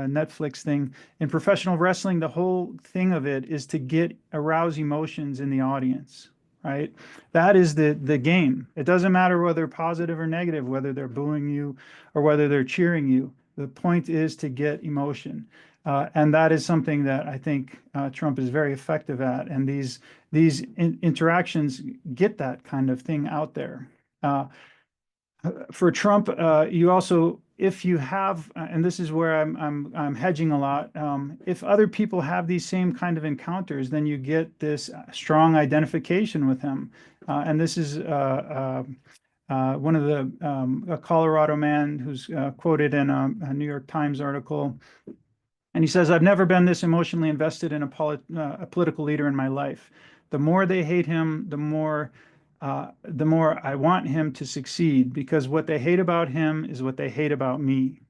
Netflix thing. In professional wrestling, the whole thing of it is to arouse emotions in the audience, right? That is the game. It doesn't matter whether positive or negative, whether they're booing you or whether they're cheering you. The point is to get emotion. And that is something that I think Trump is very effective at. And these interactions get that kind of thing out there. For Trump, you also, if you have, and this is where I'm hedging a lot. If other people have these same kind of encounters, then you get this strong identification with him. And this is one of a Colorado man who's quoted in a New York Times article. And he says, "I've never been this emotionally invested in a political leader in my life. The more they hate him, the more I want him to succeed, because what they hate about him is what they hate about me."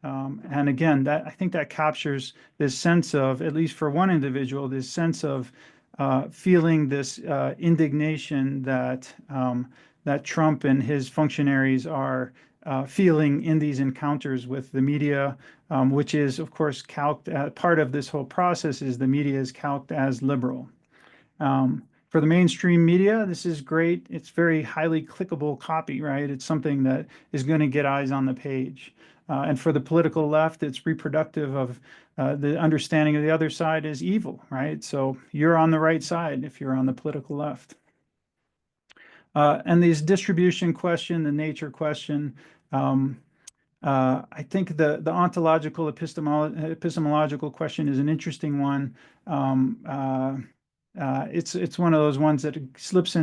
And again, I think that captures this sense of, at least for one individual, this sense of feeling this indignation that Trump and his functionaries are feeling in these encounters with the media, which is, of course, part of this whole process is the media is calced as liberal. For the mainstream media, this is great. It's very highly clickable copy, right? It's something that is going to get eyes on the page. And for the political left, it's reproductive of the understanding of the other side is evil, right? So you're on the right side if you're on the political left. And these distribution question, the nature question, I think the ontological epistemological question is an interesting one. It's one of those ones that slips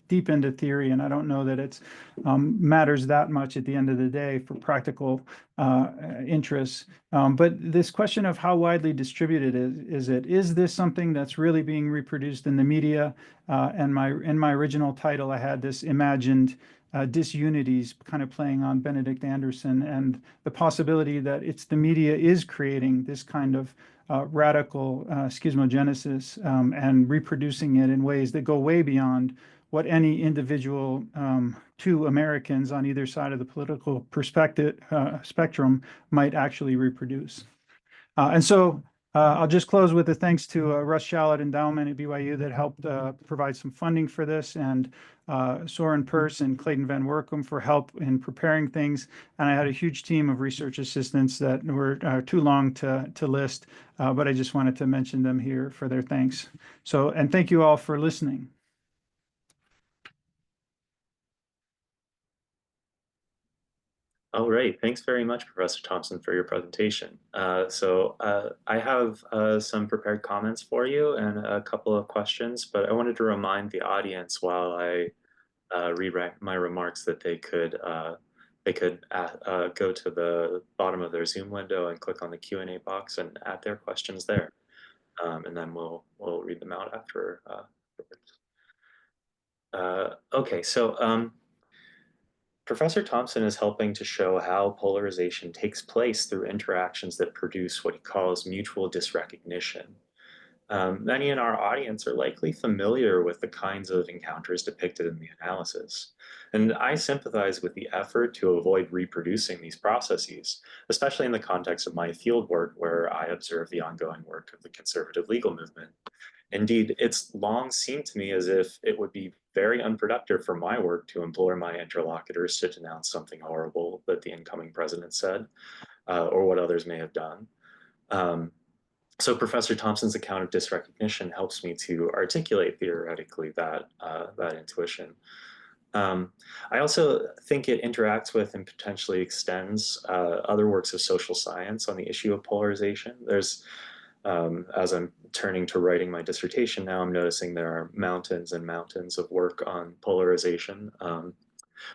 deep into theory, and I don't know that it matters that much at the end of the day for practical interests. But this question of how widely distributed is this something that's really being reproduced in the media? And in my original title, I had this imagined Disunities, kind of playing on Benedict Anderson and the possibility that the media is creating this kind of radical schismogenesis and reproducing it in ways that go way beyond what any individual two Americans on either side of the political spectrum might actually reproduce. And so I'll just close with a thanks to Russ Shallot Endowment at BYU that helped provide some funding for this, and Soren Purse and Clayton Van Workum for help in preparing things. And I had a huge team of research assistants that were too long to list, but I just wanted to mention them here for their thanks. So, and thank you all for listening. All right, thanks very much, Professor Thompson, for your presentation. I have some prepared comments for you and a couple of questions, but I wanted to remind the audience while I read my remarks that they could go to the bottom of their Zoom window and click on the Q&A box and add their questions there, and then we'll read them out after. Okay, so. Professor Thompson is helping to show how polarization takes place through interactions that produce what he calls mutual dysrecognition. Many in our audience are likely familiar with the kinds of encounters depicted in the analysis, and I sympathize with the effort to avoid reproducing these processes, especially in the context of my fieldwork where I observe the ongoing work of the conservative legal movement. Indeed, it's long seemed to me as if it would be very unproductive for my work to implore my interlocutors to denounce something horrible that the incoming president said, or what others may have done. So Professor Thompson's account of dysrecognition helps me to articulate theoretically that, that intuition. I also think it interacts with and potentially extends other works of social science on the issue of polarization. There's, as I'm turning to writing my dissertation now, I'm noticing there are mountains and mountains of work on polarization.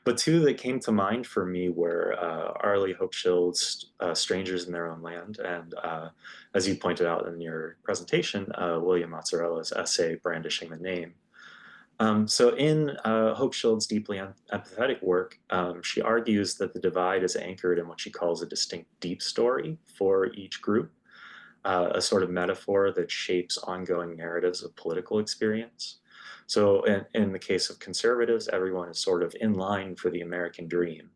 But two that came to mind for me were Arlie Hochschild's Strangers in Their Own Land, and as you pointed out in your presentation, William Mazzarella's essay, Brandishing the Name. So in Hochschild's deeply empathetic work, she argues that the divide is anchored in what she calls a distinct deep story for each group, a sort of metaphor that shapes ongoing narratives of political experience. So in the case of conservatives, everyone is sort of in line for the American dream,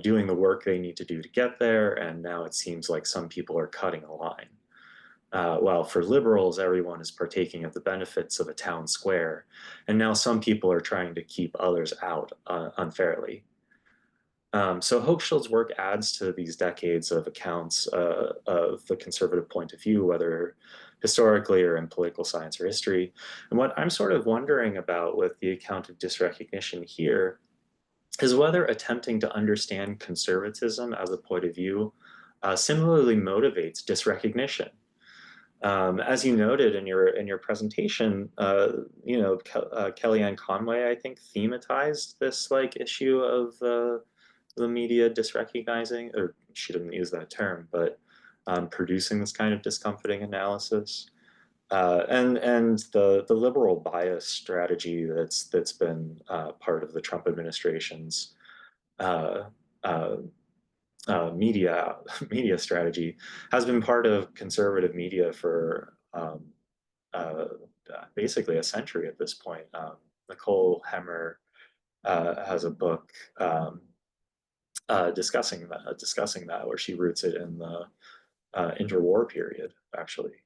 doing the work they need to do to get there, and now it seems like some people are cutting a line. While for liberals, everyone is partaking of the benefits of a town square, and now some people are trying to keep others out unfairly. So Hochschild's work adds to these decades of accounts of the conservative point of view, whether historically or in political science or history. And what I'm sort of wondering about with the account of dysrecognition here is whether attempting to understand conservatism as a point of view similarly motivates dysrecognition. As you noted in your presentation, you know, Kellyanne Conway, I think, thematized this like issue of the media dysrecognizing, or she didn't use that term, but producing this kind of discomforting analysis. And the liberal bias strategy that's been part of the Trump administration's uh, uh, media strategy has been part of conservative media for basically a century at this point. Nicole Hemmer has a book discussing that, where she roots it in the interwar period, actually.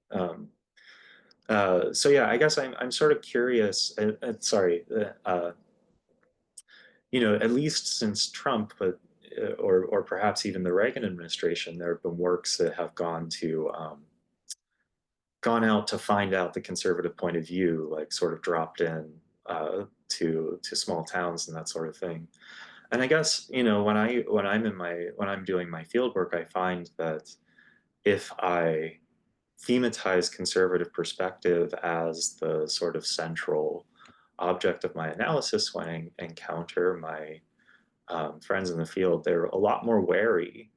So yeah, I guess I'm sort of curious. Sorry, you know, at least since Trump, but or perhaps even the Reagan administration, there have been works that have gone out to find out the conservative point of view, like sort of dropped in to small towns and that sort of thing. And I guess, you know, when I'm doing my field work, I find that if I thematize conservative perspective as the sort of central object of my analysis when I encounter my friends in the field, they're a lot more wary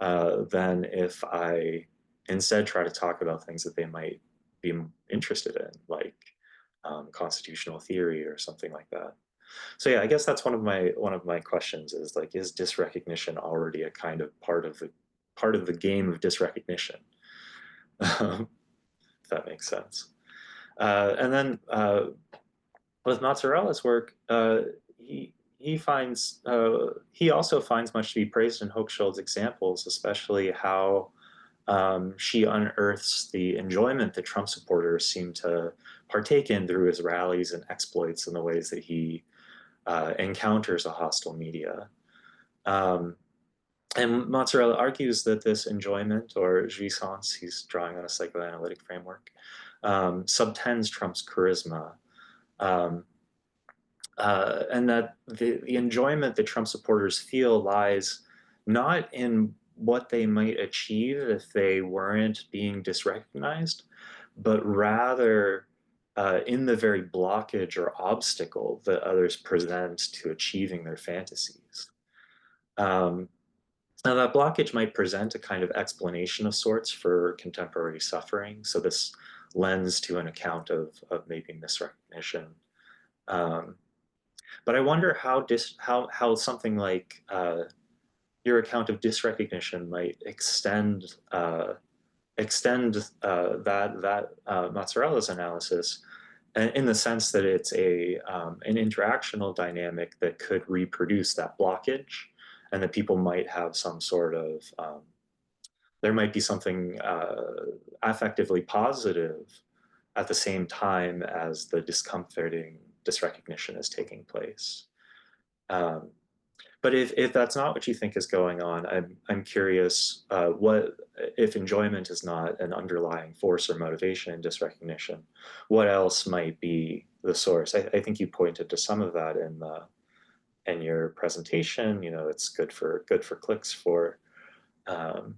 than if I instead try to talk about things that they might be interested in, like constitutional theory or something like that. So yeah, I guess that's one of my questions is like, is dysrecognition already a kind of part of the game of dysrecognition? If that makes sense. And then with Mazzarella's work, he also finds much to be praised in Hochschild's examples, especially how she unearths the enjoyment that Trump supporters seem to partake in through his rallies and exploits in the ways that he encounters a hostile media. And Mozzarella argues that this enjoyment, or jouissance, he's drawing on a psychoanalytic framework, subtends Trump's charisma. And that the enjoyment that Trump supporters feel lies not in what they might achieve if they weren't being dysrecognized, but rather in the very blockage or obstacle that others present to achieving their fantasies. Now that blockage might present a kind of explanation of sorts for contemporary suffering. So this lends to an account of maybe misrecognition. But I wonder how something like your account of dysrecognition might extend Mazzarella's analysis in the sense that it's an interactional dynamic that could reproduce that blockage, and that people might have some sort of there might be something affectively positive at the same time as the discomforting dysrecognition is taking place. But if that's not what you think is going on, I'm curious, what if enjoyment is not an underlying force or motivation in disrecognition, what else might be the source? I think you pointed to some of that in your presentation. You know, it's good for clicks um,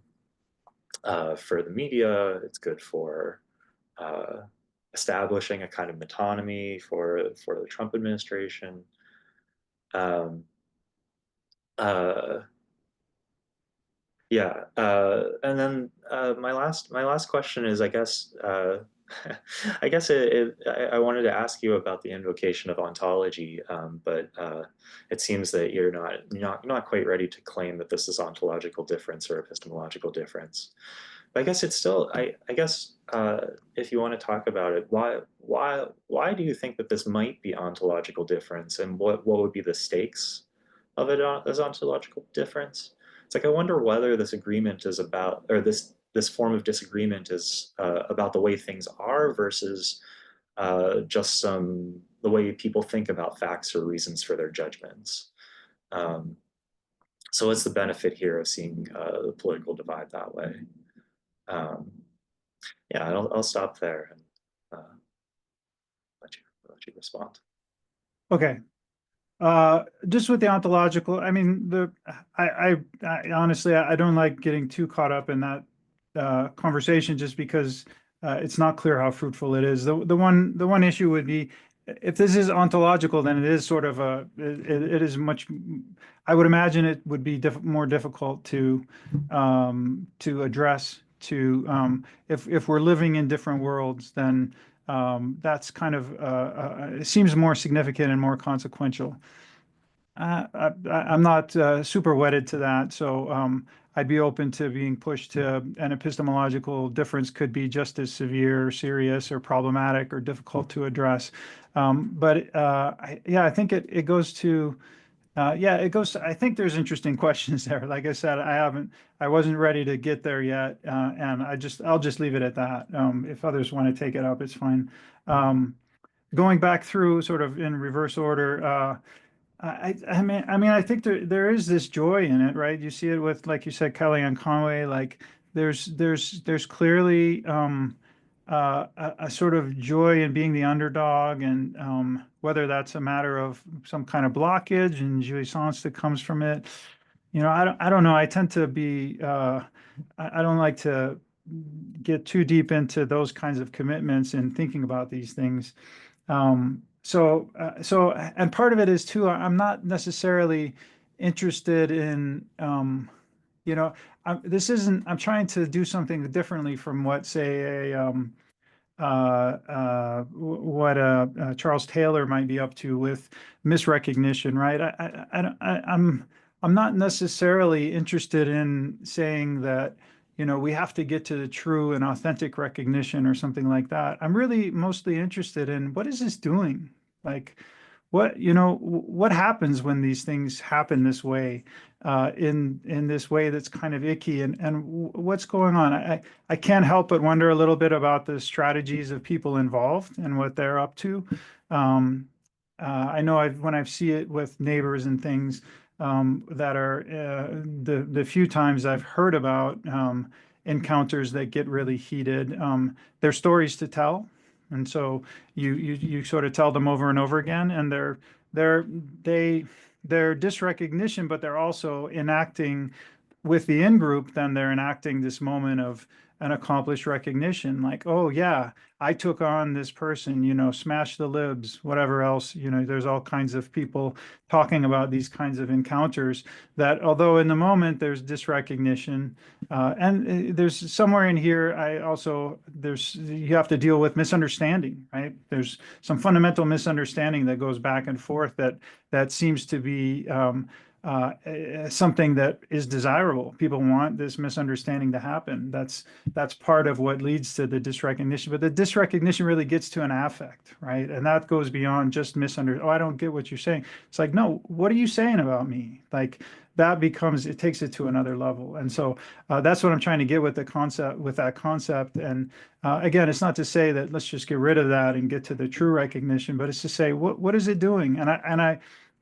for the media. It's good for establishing a kind of metonymy for the Trump administration. Um, uh, Yeah, and then my last question is, I guess, I guess I wanted to ask you about the invocation of ontology, but it seems that you're not quite ready to claim that this is ontological difference or epistemological difference. But I guess it's still, I guess, if you want to talk about it, why do you think that this might be ontological difference, and what would be the stakes of it as ontological difference? It's like, I wonder whether this agreement is about, or this form of disagreement is about the way things are versus just the way people think about facts or reasons for their judgments. So what's the benefit here of seeing the political divide that way? Yeah, I'll stop there and let you respond. Okay. Just with the ontological, I mean, I honestly, I don't like getting too caught up in that conversation just because it's not clear how fruitful it is. The one issue would be, if this is ontological, then it is sort of it is much, I would imagine it would be more difficult to address if we're living in different worlds, then that's kind of it seems more significant and more consequential. I'm not super wedded to that, so I'd be open to being pushed to an epistemological difference could be just as severe, serious, or problematic, or difficult to address. But yeah, I think it goes to yeah, it goes. I think there's interesting questions there. Like I said, I wasn't ready to get there yet, and I'll just leave it at that. If others want to take it up, it's fine. Going back through sort of in reverse order. I think there is this joy in it, right? You see it with, like you said, Kellyanne Conway. Like there's clearly a sort of joy in being the underdog, and whether that's a matter of some kind of blockage and jouissance that comes from it. You know, I don't know. I tend to be I don't like to get too deep into those kinds of commitments and thinking about these things. And part of it is too, I'm not necessarily interested in, you know, I'm trying to do something differently from what, say, Charles Taylor might be up to with misrecognition, right? I'm not necessarily interested in saying that, you know, we have to get to the true and authentic recognition or something like that. I'm really mostly interested in what is this doing? Like, what happens when these things happen this way, in this way that's kind of icky, and what's going on? I can't help but wonder a little bit about the strategies of people involved and what they're up to. I know when I see it with neighbors and things, that are the few times I've heard about encounters that get really heated, they're stories to tell. And so you sort of tell them over and over again, and they're dysrecognition, but they're also enacting with the in-group. Then they're enacting this moment of an accomplished recognition, like, oh yeah, I took on this person, you know, smash the libs, whatever else. You know, there's all kinds of people talking about these kinds of encounters that, although in the moment there's dysrecognition, and there's somewhere in here, you have to deal with misunderstanding, right? There's some fundamental misunderstanding that goes back and forth that seems to be something that is desirable. People want this misunderstanding to happen. That's part of what leads to the dysrecognition. But the dysrecognition really gets to an affect, right? And that goes beyond just oh, I don't get what you're saying. It's like, no, what are you saying about me? Like, that it takes it to another level. And so that's what I'm trying to get with that concept. And again, it's not to say that let's just get rid of that and get to the true recognition, but it's to say, what is it doing? And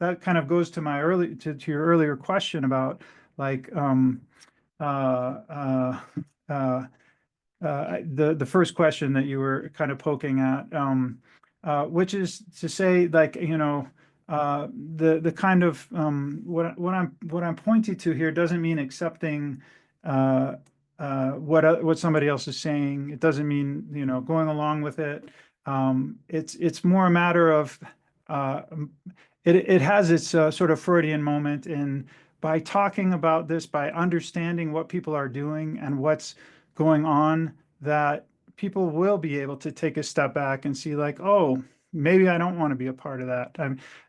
that kind of goes to my to your earlier question about like the first question that you were kind of poking at, which is to say, like, you know, the kind of what I'm pointing to here doesn't mean accepting what somebody else is saying. It doesn't mean, you know, going along with it. It's more a matter of it has its sort of Freudian moment in by talking about this, by understanding what people are doing and what's going on, that people will be able to take a step back and see like, oh, maybe I don't want to be a part of that.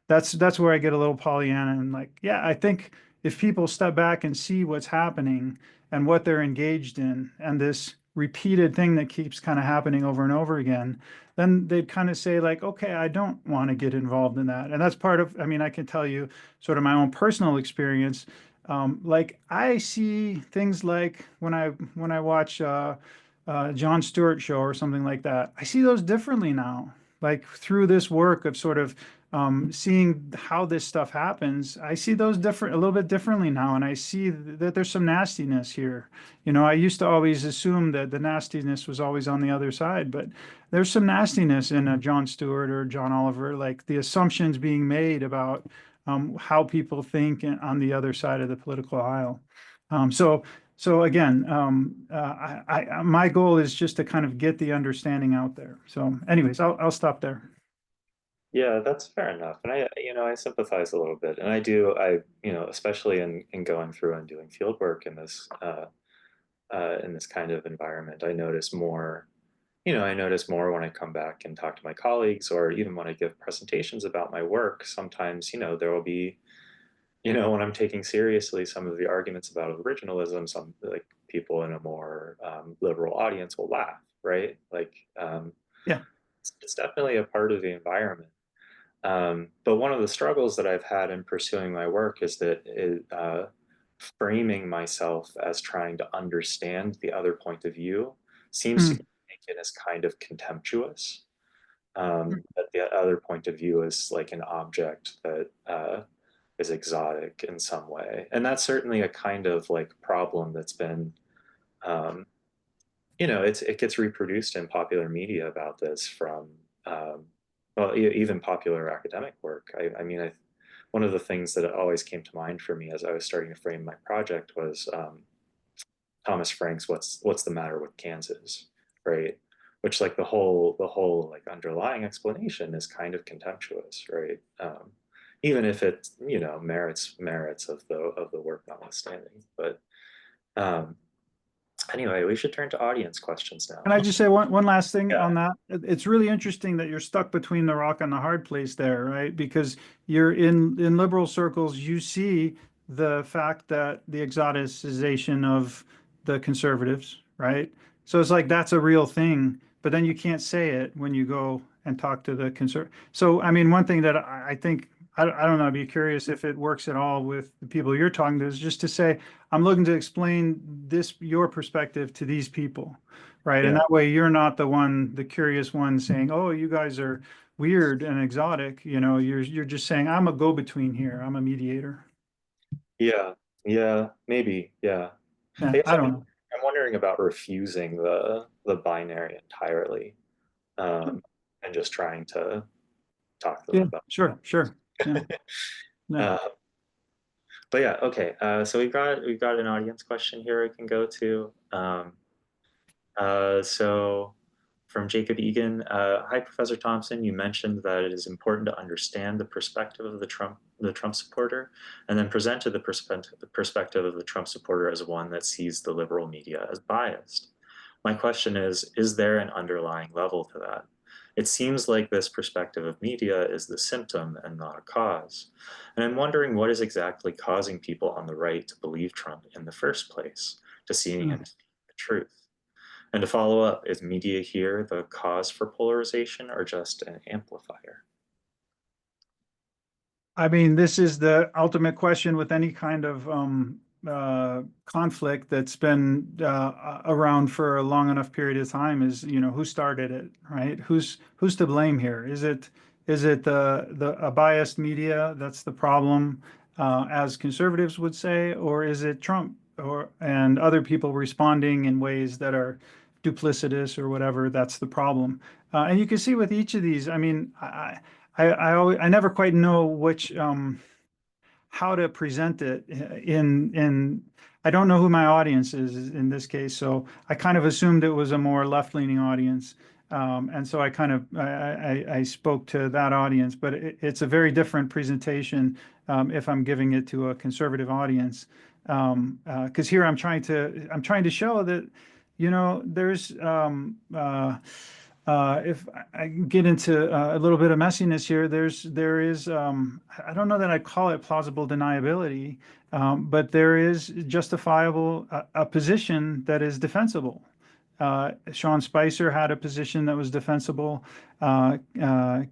That's where I get a little Pollyanna and like, yeah, I think if people step back and see what's happening and what they're engaged in and this repeated thing that keeps kind of happening over and over again, then they'd kind of say like, okay, I don't want to get involved in that. And that's part of, I mean, I can tell you sort of my own personal experience. Like I see things like when I watch Jon Stewart show or something like that, I see those differently now. Like through this work of sort of seeing how this stuff happens, I see those a little bit differently now, and I see that there's some nastiness here. You know, I used to always assume that the nastiness was always on the other side, but there's some nastiness in a Jon Stewart or John Oliver, like the assumptions being made about how people think on the other side of the political aisle. So again, my goal is just to kind of get the understanding out there. So anyways, I'll stop there. Yeah, that's fair enough. And I sympathize a little bit. And especially in going through and doing field work in this kind of environment, I notice more when I come back and talk to my colleagues, or even when I give presentations about my work. Sometimes, there will be, when I'm taking seriously some of the arguments about originalism, some like people in a more liberal audience will laugh, right? Like, Yeah. it's definitely a part of the environment. But one of the struggles that I've had in pursuing my work is that framing myself as trying to understand the other point of view seems to be taken as kind of contemptuous. That the other point of view is like an object that is exotic in some way. And that's certainly a kind of like problem that's been, it gets reproduced in popular media about this from, even popular academic work. One of the things that always came to mind for me as I was starting to frame my project was Thomas Frank's "What's the Matter with Kansas," right? Which like the whole like underlying explanation is kind of contemptuous, right? Even if it merits of the work notwithstanding. But anyway, we should turn to audience questions now. Can I just say one last thing on that? It's really interesting that you're stuck between the rock and the hard place there, right? Because you're in liberal circles, you see the fact that the exoticization of the conservatives, right? So it's like that's a real thing, but then you can't say it when you go and talk to the So I mean, one thing that I think I don't know, I'd be curious if it works at all with the people you're talking to, is just to say, I'm looking to explain your perspective to these people, right? Yeah. And that way you're not the curious one saying, oh, you guys are weird and exotic. You're just saying, I'm a go-between here. I'm a mediator. Yeah, maybe, yeah. Yeah, I don't know. I'm wondering about refusing the binary entirely, and just trying to talk to them Yeah, about sure. Yeah. Yeah. But yeah, okay. So we've got an audience question here we can go to. So from Jacob Egan, hi Professor Thompson. You mentioned that it is important to understand the perspective of the Trump supporter, and then presented the perspective of the Trump supporter as one that sees the liberal media as biased. My question is there an underlying level to that? It seems like this perspective of media is the symptom and not a cause. And I'm wondering what is exactly causing people on the right to believe Trump in the first place, to seeing and speaking the truth. And to follow up, is media here the cause for polarization or just an amplifier? I mean, this is the ultimate question with any kind of conflict that's been around for a long enough period of time is, who started it, right? Who's to blame here? Is it Is it a biased media that's the problem, as conservatives would say, or is it Trump and other people responding in ways that are duplicitous or whatever? That's the problem. And you can see with each of these, I mean, I never quite know which how to present it in I don't know who my audience is in this case, so I kind of assumed it was a more left-leaning audience. And so I kind of I spoke to that audience, but it's a very different presentation if I'm giving it to a conservative audience. Because here I'm trying to show that, you know, there's if I get into a little bit of messiness here, there is I don't know that I'd call it plausible deniability, but there is justifiable a position that is defensible. Sean Spicer had a position that was defensible. Kayleigh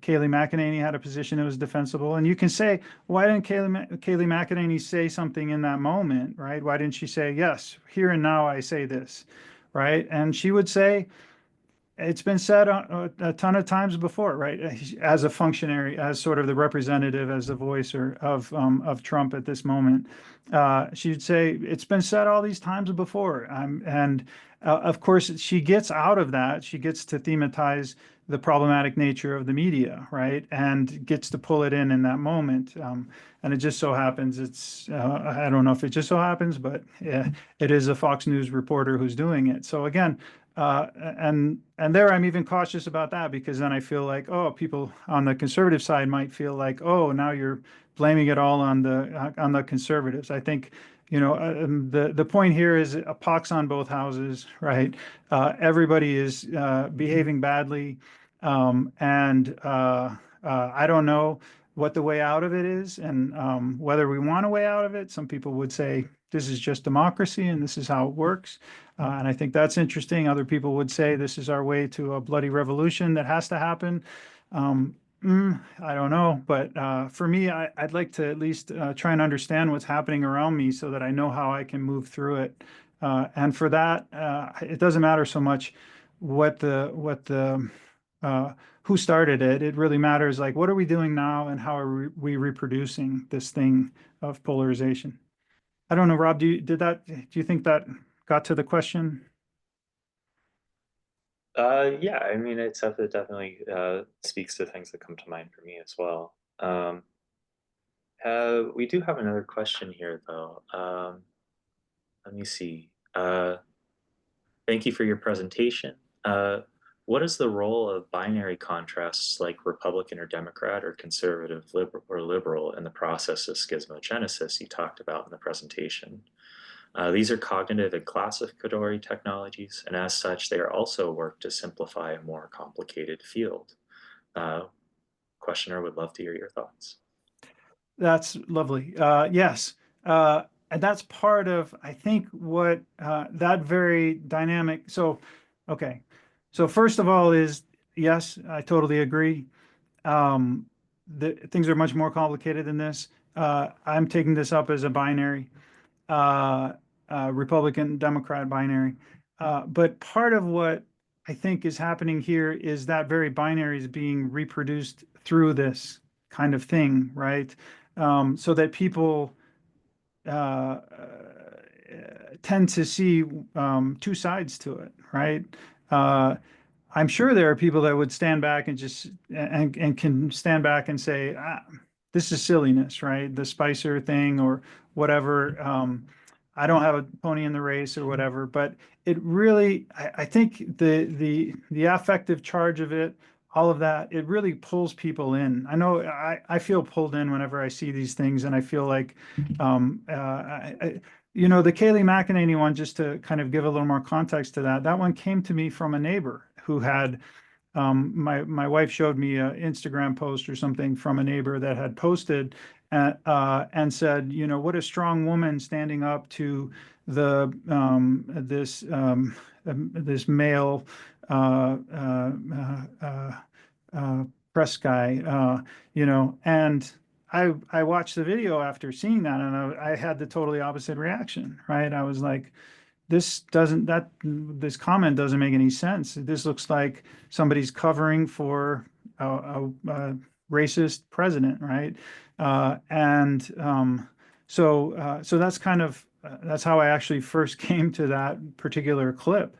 McEnany had a position that was defensible. And you can say, why didn't Kayleigh McEnany say something in that moment, right? Why didn't she say, yes, here and now I say this, right? And she would say, it's been said a ton of times before, right? As a functionary, as sort of the representative, as the voice of Trump at this moment, she'd say it's been said all these times before, and of course she gets out of that. She gets to thematize the problematic nature of the media, right, and gets to pull it in that moment. And it just so happens I don't know if it just so happens, but yeah, it is a Fox News reporter who's doing it. So again. And there I'm even cautious about that, because then I feel like, oh, people on the conservative side might feel like, oh, now you're blaming it all on the conservatives. I think, you know, the point here is a pox on both houses, right? Everybody is behaving badly, and I don't know what the way out of it is, and whether we want a way out of it. Some people would say this is just democracy and this is how it works. And I think that's interesting. Other people would say this is our way to a bloody revolution that has to happen. I don't know. But for me, I'd like to at least try and understand what's happening around me so that I know how I can move through it. And for that, it doesn't matter so much what the who started it. It really matters, like, what are we doing now and how are we reproducing this thing of polarization? I don't know, Rob, do you think that got to the question? Yeah, I mean, it definitely speaks to things that come to mind for me as well. We do have another question here, though. Let me see. Thank you for your presentation. What is the role of binary contrasts like Republican or Democrat or conservative or liberal in the process of schismogenesis you talked about in the presentation? These are cognitive and classificatory technologies, and as such, they are also work to simplify a more complicated field. Questioner would love to hear your thoughts. That's lovely. Yes. And that's part of, I think, what that very dynamic. So, okay. So first of all is, yes, I totally agree. Things are much more complicated than this. I'm taking this up as a binary, Republican, Democrat binary. But part of what I think is happening here is that very binary is being reproduced through this kind of thing, right? So that people tend to see two sides to it, right? I'm sure there are people that would stand back and just and can stand back and say, this is silliness, right? The Spicer thing or whatever. I don't have a pony in the race or whatever, but it really, I think the affective charge of it, all of that, it really pulls people in. I know I feel pulled in whenever I see these things, and I feel like, you know, the Kayleigh McEnany one, just to kind of give a little more context to that, that one came to me from a neighbor who had, my wife showed me an Instagram post or something from a neighbor that had posted and said, you know, what a strong woman standing up to the this male press guy, you know, and I watched the video after seeing that, and I had the totally opposite reaction, right? I was like, this comment doesn't make any sense. This looks like somebody's covering for racist president, right? So that's kind of that's how I actually first came to that particular clip.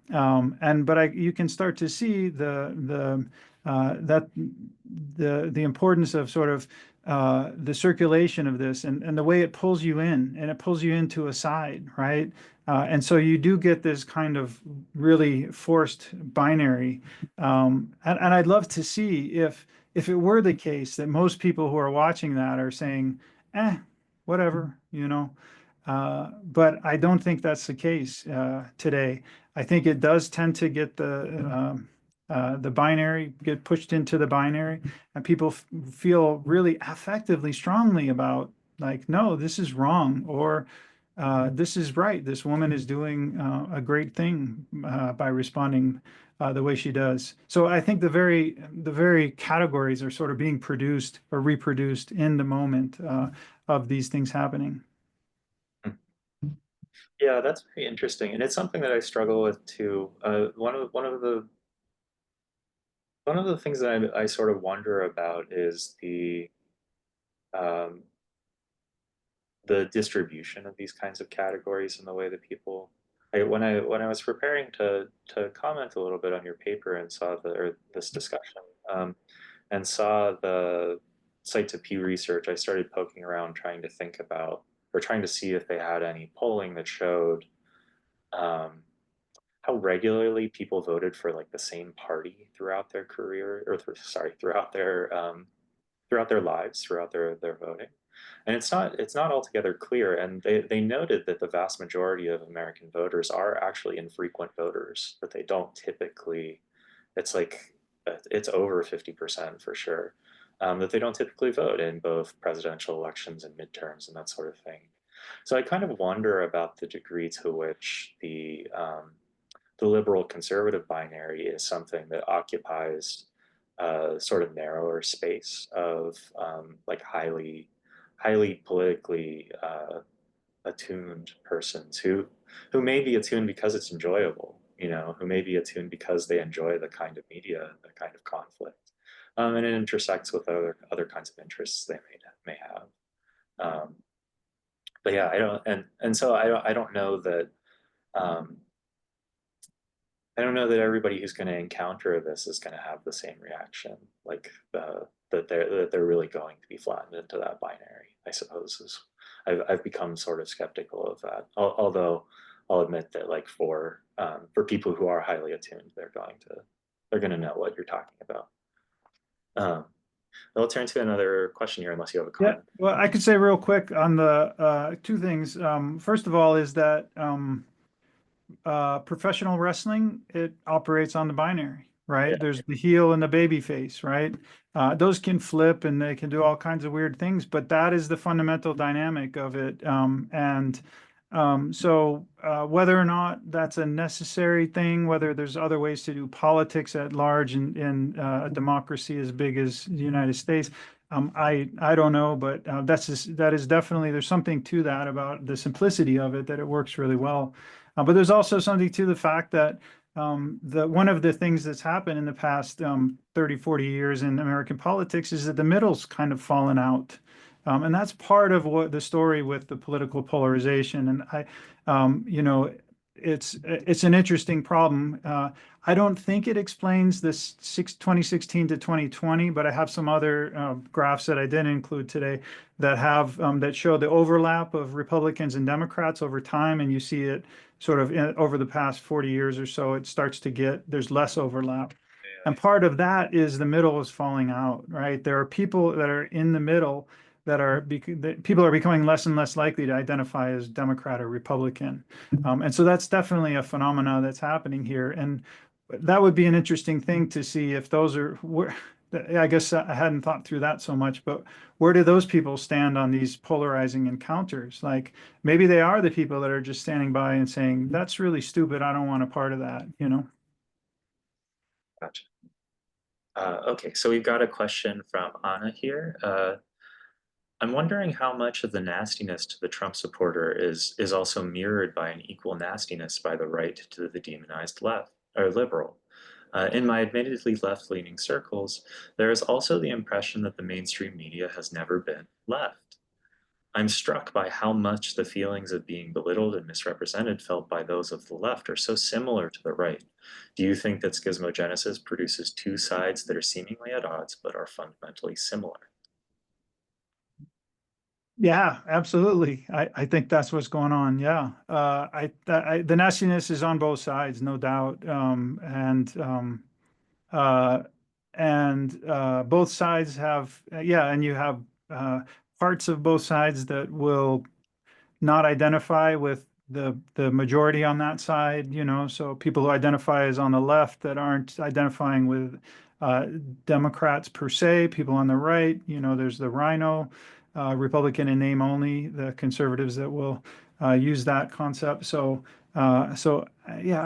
But you can start to see the importance of sort of the circulation of this and the way it pulls you in, and it pulls you into a side, right? And so you do get this kind of really forced binary. And I'd love to see if it were the case that most people who are watching that are saying, whatever, you know. But I don't think that's the case today. I think it does tend to get the binary, get pushed into the binary, and people feel really affectively strongly about, like, no, this is wrong, or this is right. This woman is doing a great thing by responding the way she does. So I think the very categories are sort of being produced or reproduced in the moment of these things happening. Yeah, that's very interesting, and it's something that I struggle with too. One of the things that I sort of wonder about is um, the distribution of these kinds of categories and the way that people. When I was preparing to comment a little bit on your paper and saw this discussion, and saw the site to Pew Research, I started poking around trying to think about, or trying to see if they had any polling that showed um, how regularly people voted for like the same party throughout their career, or throughout their lives, throughout their voting. And it's not altogether clear. And they noted that the vast majority of American voters are actually infrequent voters, that they don't typically, it's like, it's over 50% for sure, that they don't typically vote in both presidential elections and midterms and that sort of thing. So I kind of wonder about the degree to which the liberal conservative binary is something that occupies a sort of narrower space of like highly politically attuned persons who may be attuned because it's enjoyable, you know, who may be attuned because they enjoy the kind of media, the kind of conflict, and it intersects with other kinds of interests they may have. Um, but yeah, I don't, and so I don't know that. Um, I don't know that everybody who's going to encounter this is going to have the same reaction, like that they're really going to be flattened into that binary. I suppose I've become sort of skeptical of that. Although I'll admit that, like, for people who are highly attuned, they're going to know what you're talking about. I'll turn to another question here, unless you have a comment. Yeah, well, I could say real quick on the two things. First of all, is that professional wrestling, it operates on the binary, right? Yeah. There's the heel and the baby face, right? Those can flip and they can do all kinds of weird things, but that is the fundamental dynamic of it. So whether or not that's a necessary thing, whether there's other ways to do politics at large in a democracy as big as the United States, I don't know, but that is definitely, there's something to that about the simplicity of it, that it works really well. But there's also something to the fact that one of the things that's happened in the past 30, 40 years in American politics is that the middle's kind of fallen out. And that's part of what the story with the political polarization. And it's an interesting problem. I don't think it explains this 2016 to 2020, but I have some other graphs that I didn't include today that have that show the overlap of Republicans and Democrats over time, and you see it sort of over the past 40 years or so. It starts to there's less overlap. And part of that is the middle is falling out, right? There are people that are in the middle that people are becoming less and less likely to identify as Democrat or Republican. And so that's definitely a phenomena that's happening here. And that would be an interesting thing to see if those are, I guess I hadn't thought through that so much, but where do those people stand on these polarizing encounters? Like, maybe they are the people that are just standing by and saying, that's really stupid, I don't want a part of that, you know? Gotcha. Okay, so we've got a question from Anna here. I'm wondering how much of the nastiness to the Trump supporter is also mirrored by an equal nastiness by the right to the demonized left or liberal. In my admittedly left-leaning circles, there is also the impression that the mainstream media has never been left. I'm struck by how much the feelings of being belittled and misrepresented felt by those of the left are so similar to the right. Do you think that schismogenesis produces two sides that are seemingly at odds but are fundamentally similar? Yeah, absolutely. I think that's what's going on. Yeah. The nastiness is on both sides, no doubt. Uh, both sides have, yeah, and you have parts of both sides that will not identify with the majority on that side, you know, so people who identify as on the left that aren't identifying with uh, Democrats per se, people on the right, you know, there's the Rhino, Republican in name only, the conservatives that will use that concept. Yeah,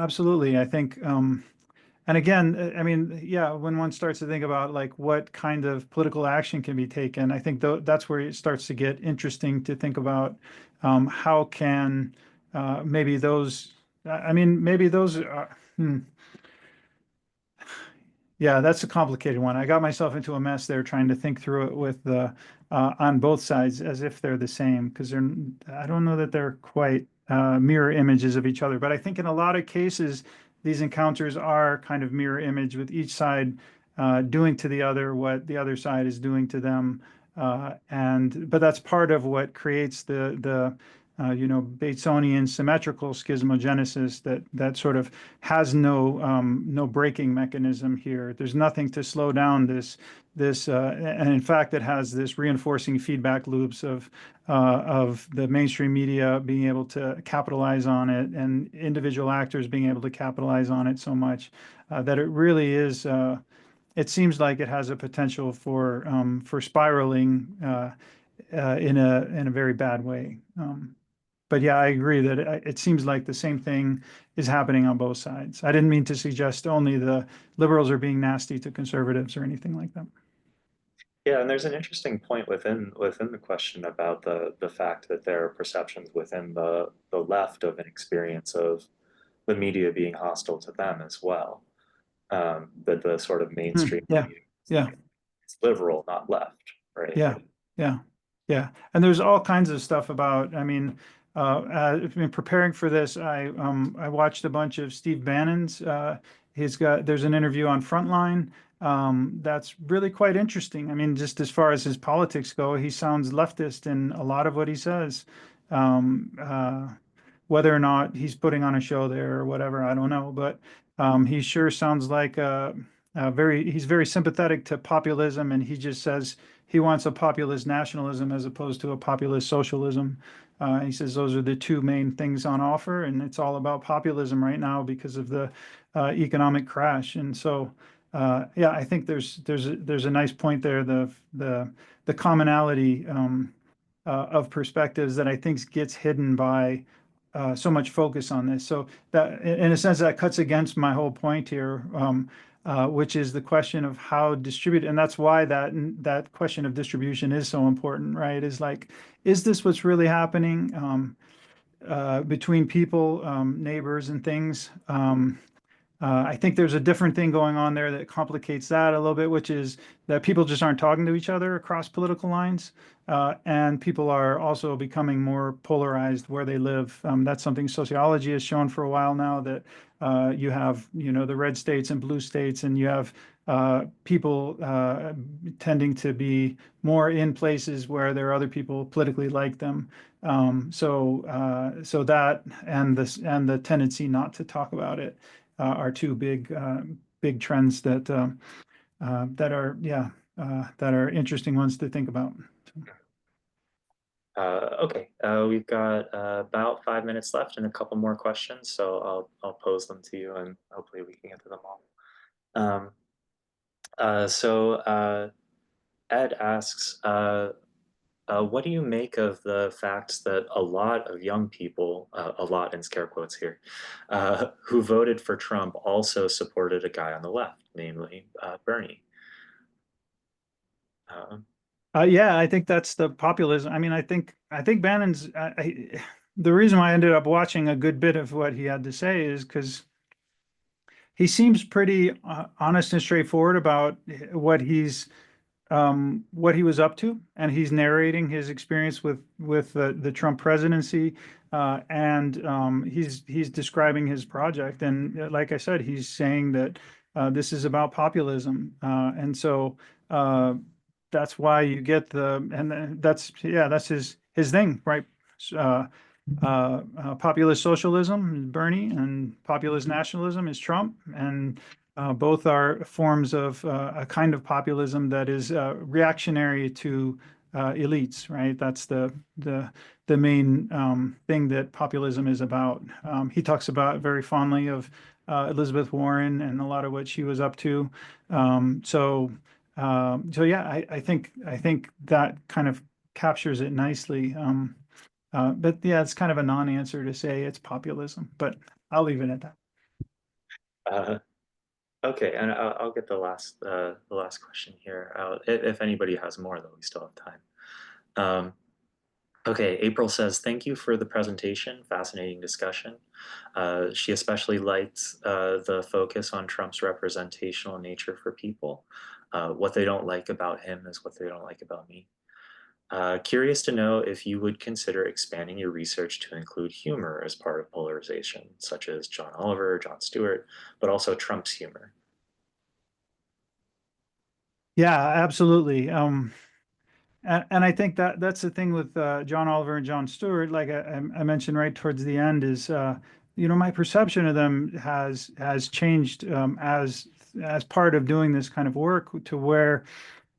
absolutely. I think and again, I mean, yeah, when one starts to think about like what kind of political action can be taken, I think that's where it starts to get interesting to think about how can maybe those, I mean, maybe those are, yeah, that's a complicated one. I got myself into a mess there trying to think through it with the on both sides as if they're the same because I don't know that they're quite mirror images of each other. But I think in a lot of cases, these encounters are kind of mirror image with each side doing to the other what the other side is doing to them. But that's part of what creates the you know, Batesonian symmetrical schismogenesis that sort of has no braking mechanism here. There's nothing to slow down this and in fact it has this reinforcing feedback loops of the mainstream media being able to capitalize on it and individual actors being able to capitalize on it so much that it really is it seems like it has a potential for spiraling in a very bad way. But yeah, I agree that it seems like the same thing is happening on both sides. I didn't mean to suggest only the liberals are being nasty to conservatives or anything like that. Yeah, and there's an interesting point within the question about the fact that there are perceptions within the left of an experience of the media being hostile to them as well. That the sort of mainstream Yeah, media yeah, is liberal, not left, right? yeah, yeah, yeah. And there's all kinds of stuff about, I mean, preparing for this, I watched a bunch of Steve Bannon's. There's an interview on Frontline that's really quite interesting. I mean, just as far as his politics go, he sounds leftist in a lot of what he says. Um, uh, Whether or not he's putting on a show there or whatever, I don't know. But he sure sounds like he's very sympathetic to populism, and he just says he wants a populist nationalism as opposed to a populist socialism. He says those are the two main things on offer, and it's all about populism right now because of the economic crash. And so, yeah, I think there's a nice point there. The commonality of perspectives that I think gets hidden by so much focus on this. So that, in a sense, that cuts against my whole point here, which is the question of how distributed, and that's why that question of distribution is so important, right? Is like, is this what's really happening between people, neighbors, and things? I think there's a different thing going on there that complicates that a little bit, which is that people just aren't talking to each other across political lines, and people are also becoming more polarized where they live. That's something sociology has shown for a while now, that you have, you know, the red states and blue states, and you have people tending to be more in places where there are other people politically like them. So that and the tendency not to talk about it are two big trends that that are interesting ones to think about. Okay, we've got about 5 minutes left and a couple more questions, so I'll pose them to you and hopefully we can get to them all. Ed asks, what do you make of the fact that a lot of young people, a lot in scare quotes here, who voted for Trump also supported a guy on the left, namely Bernie? Yeah, I think that's the populism. I mean, I think Bannon's the reason why I ended up watching a good bit of what he had to say is because he seems pretty honest and straightforward about what what he was up to, and he's narrating his experience with the Trump presidency, and he's describing his project. And like I said, he's saying that this is about populism, and so that's why you get that's his thing, right? Populist socialism is Bernie, and populist nationalism is Trump, and both are forms of a kind of populism that is reactionary to elites, right? That's the main thing that populism is about. He talks about very fondly of Elizabeth Warren and a lot of what she was up to. So yeah, I think that kind of captures it nicely. But yeah, it's kind of a non-answer to say it's populism, but I'll leave it at that. Uh, okay, and I'll get the last question here. If anybody has more, though, we still have time. Okay, April says, thank you for the presentation, fascinating discussion. She especially liked the focus on Trump's representational nature for people. What they don't like about him is what they don't like about me. Curious to know if you would consider expanding your research to include humor as part of polarization, such as John Oliver, Jon Stewart, but also Trump's humor. Yeah, absolutely. And I think that's the thing with John Oliver and Jon Stewart, like I mentioned right towards the end, is my perception of them has changed as part of doing this kind of work, to where,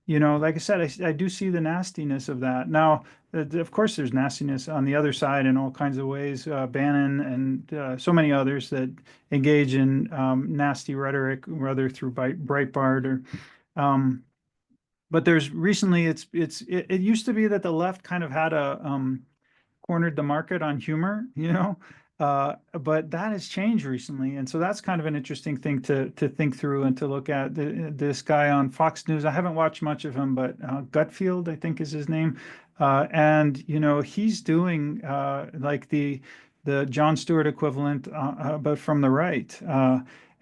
like I said, I do see the nastiness of that. Now, of course, there's nastiness on the other side in all kinds of ways. Bannon and so many others that engage in nasty rhetoric, whether through Breitbart or. But there's recently, it used to be that the left kind of had cornered the market on humor, but that has changed recently, and so that's kind of an interesting thing to think through and to look at. This guy on Fox News, I haven't watched much of him, but Gutfield, I think is his name, and he's doing like the Jon Stewart equivalent, but from the right,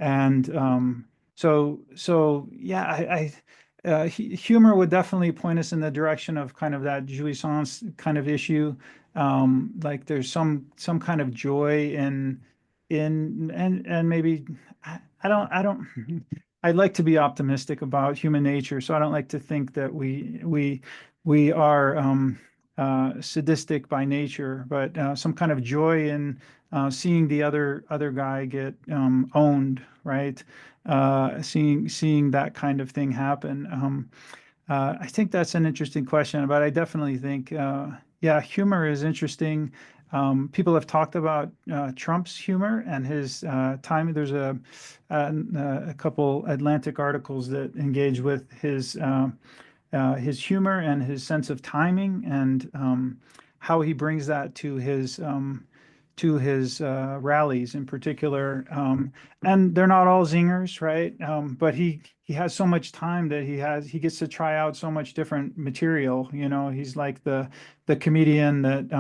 and so yeah, humor would definitely point us in the direction of kind of that jouissance kind of issue. Like there's some kind of joy and maybe I don't I'd like to be optimistic about human nature, so I don't like to think that we are sadistic by nature, but some kind of joy in seeing the other guy get owned, right? Seeing that kind of thing happen. I think that's an interesting question, but I definitely think, yeah, humor is interesting. People have talked about Trump's humor and his time. There's a couple Atlantic articles that engage with his humor and his sense of timing, and how he brings that to his rallies in particular. And they're not all zingers, right? But he has so much time that he gets to try out so much different material. He's like the comedian that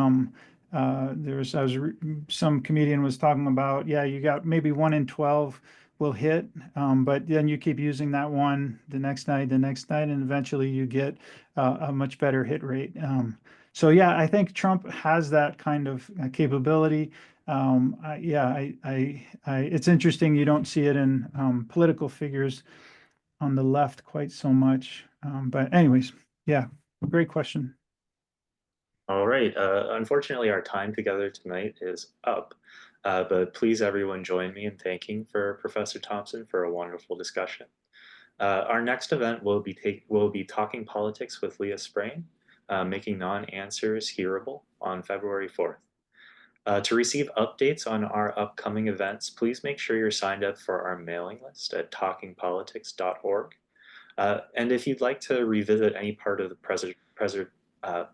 some comedian was talking about. Yeah, you got maybe 1 in 12 will hit, but then you keep using that one the next night, and eventually you get a much better hit rate. So yeah, I think Trump has that kind of capability. It's interesting you don't see it in political figures on the left quite so much. But anyways, yeah, great question. All right. Unfortunately, our time together tonight is up. But please, everyone, join me in thanking for Professor Thompson for a wonderful discussion. Our next event will be Talking Politics with Leah Sprain, making non-answers hearable on February 4th. To receive updates on our upcoming events, please make sure you're signed up for our mailing list at talkingpolitics.org. And if you'd like to revisit any part of the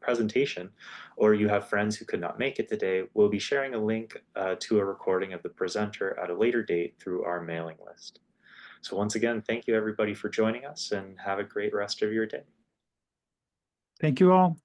presentation, or you have friends who could not make it today, we'll be sharing a link to a recording of the presenter at a later date through our mailing list. So once again, thank you everybody for joining us, and have a great rest of your day. Thank you all.